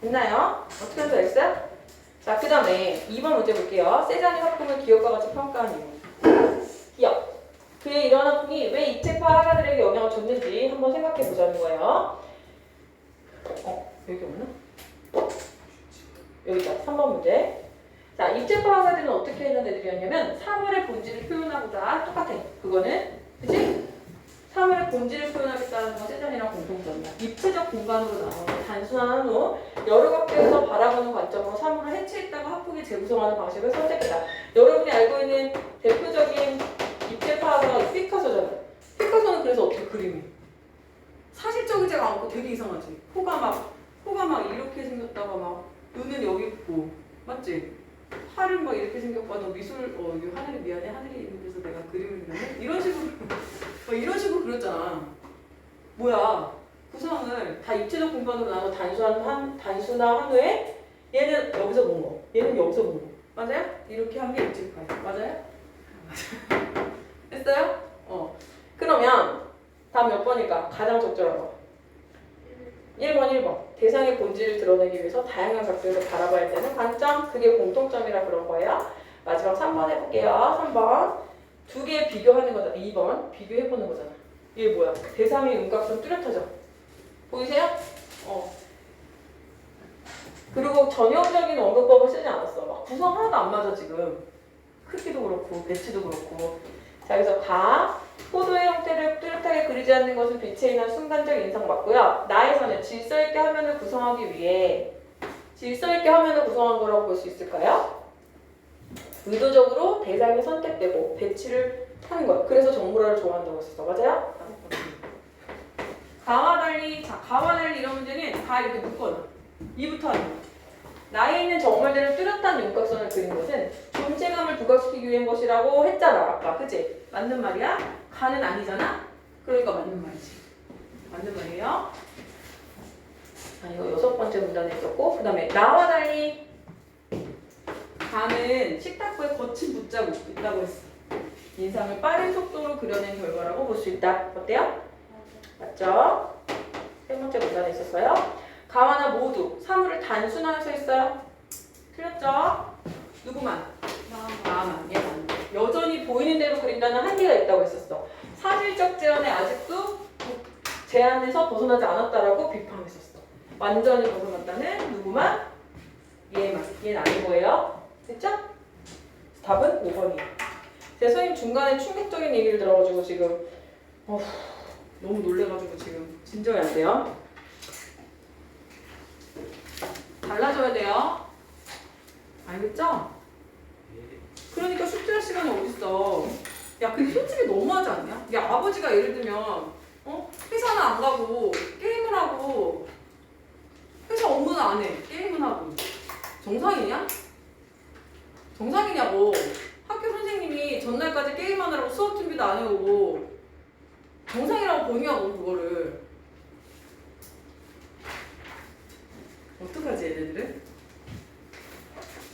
됐나요? 어떻게 하면 되겠어요? 자, 그 다음에 2번 문제 볼게요. 세잔의 화품을 기업과 같이 평가한 이유. 기업. 그의 이러한 화품이 왜 입체파 화가들에게 영향을 줬는지 한번 생각해 보자는 거예요. 여기 없나? 여기 있다. 3번 문제. 자, 입체파 화가들은 어떻게 했는 애들이었냐면 사물의 본질을 표현하고자 똑같아. 그거는 그치? 사물의 본질을 표현하겠다는 건 세잔이랑 공통점이야. 입체적 공간으로 나눠 단순한 후 여러 각도에서 바라보는 관점으로 사물을 해체했다가 화폭에 재구성하는 방식을 선택했다. 여러분이 알고 있는 대표적인 입체파 화가가 피카소잖아. 피카소는 그래서 어떻게 그림이? 사실적이지가 않고 되게 이상하지. 코가 막 이렇게 생겼다가 막 눈은 여기 있고 맞지? 팔은 막 이렇게 생겼고 너 미술 이거 하늘이 미안해 하늘이 있는 데서 내가 그림을 그렸네 이런 식으로 그렸잖아. 뭐야 구성을 다 입체적 공간으로 나눠 단순한 후에 얘는 여기서 본 거, 얘는 여기서 본 거 맞아요? 이렇게 한 게 일찍 가요. 맞아요? 됐어요? 그러면 다음 몇 번일까? 가장 적절한 거. 1번. 대상의 본질을 드러내기 위해서 다양한 각도에서 바라봐야 되는 관점. 그게 공통점이라 그런 거예요. 마지막 3번 해볼게요. 3번. 두 개 비교하는 거잖아. 2번. 비교해보는 거잖아. 이게 뭐야? 대상의 윤곽선 뚜렷하죠? 보이세요? 그리고 전형적인 언급법을 쓰지 않았어. 막 구성 하나도 안 맞아 지금. 크기도 그렇고 배치도 그렇고. 자, 그래서 가 포도의 형태를 뚜렷하게 그리지 않는 것은 빛에 의한 순간적 인상 맞고요. 나에서는 질서 있게 화면을 구성하기 위해 질서 있게 화면을 구성한 거라고 볼 수 있을까요? 의도적으로 대상이 선택되고 배치를 하는 거예요. 그래서 정보라를 좋아한다고 했었어. 맞아요? 가와 달리 이런 문제는 다 이렇게 묶어놔. 이부터 하는 거야. 나에 있는 정말대로 뚜렷한 윤곽선을 그린 것은 존재감을 부각시키기 위한 것이라고 했잖아 아까. 그치? 맞는 말이야? 가는 아니잖아? 그러니까 맞는 말이지. 맞는 말이에요. 자, 이거 6번째 문단에 있었고, 그 다음에 나와 달리 가는 식탁보에 거친 붓자국 있다고 했어. 인상을 빠른 속도로 그려낸 결과라고 볼 수 있다. 어때요? 맞죠? 세 번째 문단에 있었어요. 가와나 모두 사물을 단순화해서 했어요. 틀렸죠? 누구만? 나만. 얘만. 여전히 보이는 대로 그린다는 한계가 있다고 했었어. 사실적 제한에 아직도 제한에서 벗어나지 않았다라고 비판했었어. 완전히 벗어났다는 누구만? 얘만. 얘는 아닌 거예요. 됐죠? 답은 5번이에요. 제 선생님 중간에 충격적인 얘기를 들어가지고 지금 너무 놀래가지고 지금 진정이 안 돼요. 달라져야 돼요. 알겠죠? 그러니까 숙제할 시간이 어딨어. 야, 근데 솔직히 너무하지 않냐? 야, 아버지가 예를 들면 회사는 안 가고 게임을 하고 회사 업무는 안 해. 게임은 하고. 정상이냐? 정상이냐고. 학교 선생님이 전날까지 게임하느라고 수업 준비도 안 해오고 정상이라고 보냐고 그거를. 어떡하지 얘네들은?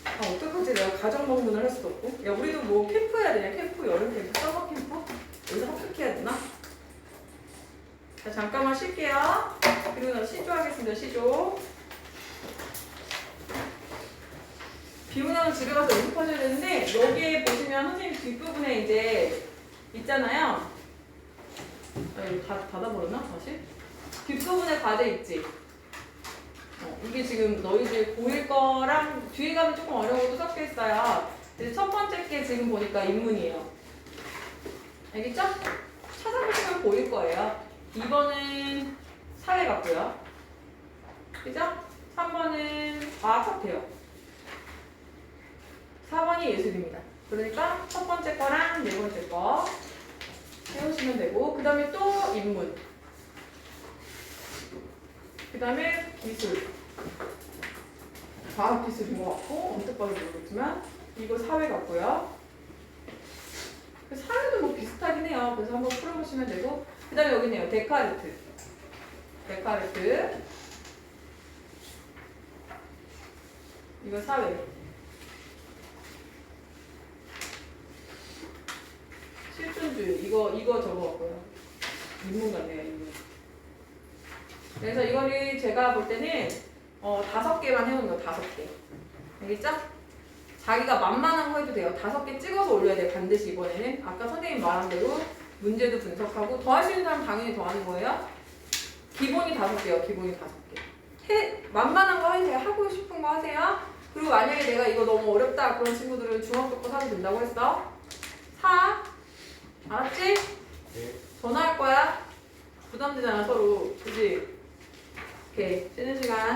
어떡하지? 내가 가정 방문을 할 수도 없고. 야, 우리도 뭐 캠프 해야 되냐? 캠프, 여름 캠프, 서머 캠프? 여기서 합격해야 되나? 자, 잠깐만 쉴게요. 그리고 나 시조하겠습니다. 시조. 비 오고 나면 집에 가서 연습하셔야 되는데 여기에 보시면 선생님 뒷부분에 이제 있잖아요. 이거 닫아버렸나? 다시? 뒷부분에 과제 있지? 이게 지금 너희들 고1 거랑 뒤에 가면 조금 어려운 것도 섞여 있어요. 이제 첫 번째 게 지금 보니까 인문이에요. 알겠죠? 찾아보시면 보일 거예요. 2번은 사회 같고요. 그죠? 3번은 과학 같아요. 4번이 예술입니다. 그러니까 첫 번째 거랑 네 번째 거 해오시면 되고, 그 다음에 또 인문, 그 다음에 기술, 과학 기술인 것 같고 언뜻 봐도 모르겠지만 이거 사회 같고요. 사회도 뭐 비슷하긴 해요. 그래서 한번 풀어보시면 되고, 그 다음에 여기 있네요. 데카르트. 이거 사회. 실존주의. 이거 저거 같고요. 인문 같네요. 인문. 그래서 이거를 제가 볼 때는 5개만 해오는 거. 5개. 알겠죠? 자기가 만만한 거 해도 돼요. 5개 찍어서 올려야 돼요. 반드시 이번에는. 아까 선생님 말한 대로 문제도 분석하고 더 할 수 있는 사람 당연히 더 하는 거예요. 기본이 5개요. 기본이 5개. 만만한 거 하세요. 하고 싶은 거 하세요. 그리고 만약에 내가 이거 너무 어렵다 그런 친구들은 중학교 거 사도 된다고 했어. 사. 알았지? 네. 전화할 거야. 부담되잖아 서로. 그지? 오케이. 쉬는 시간.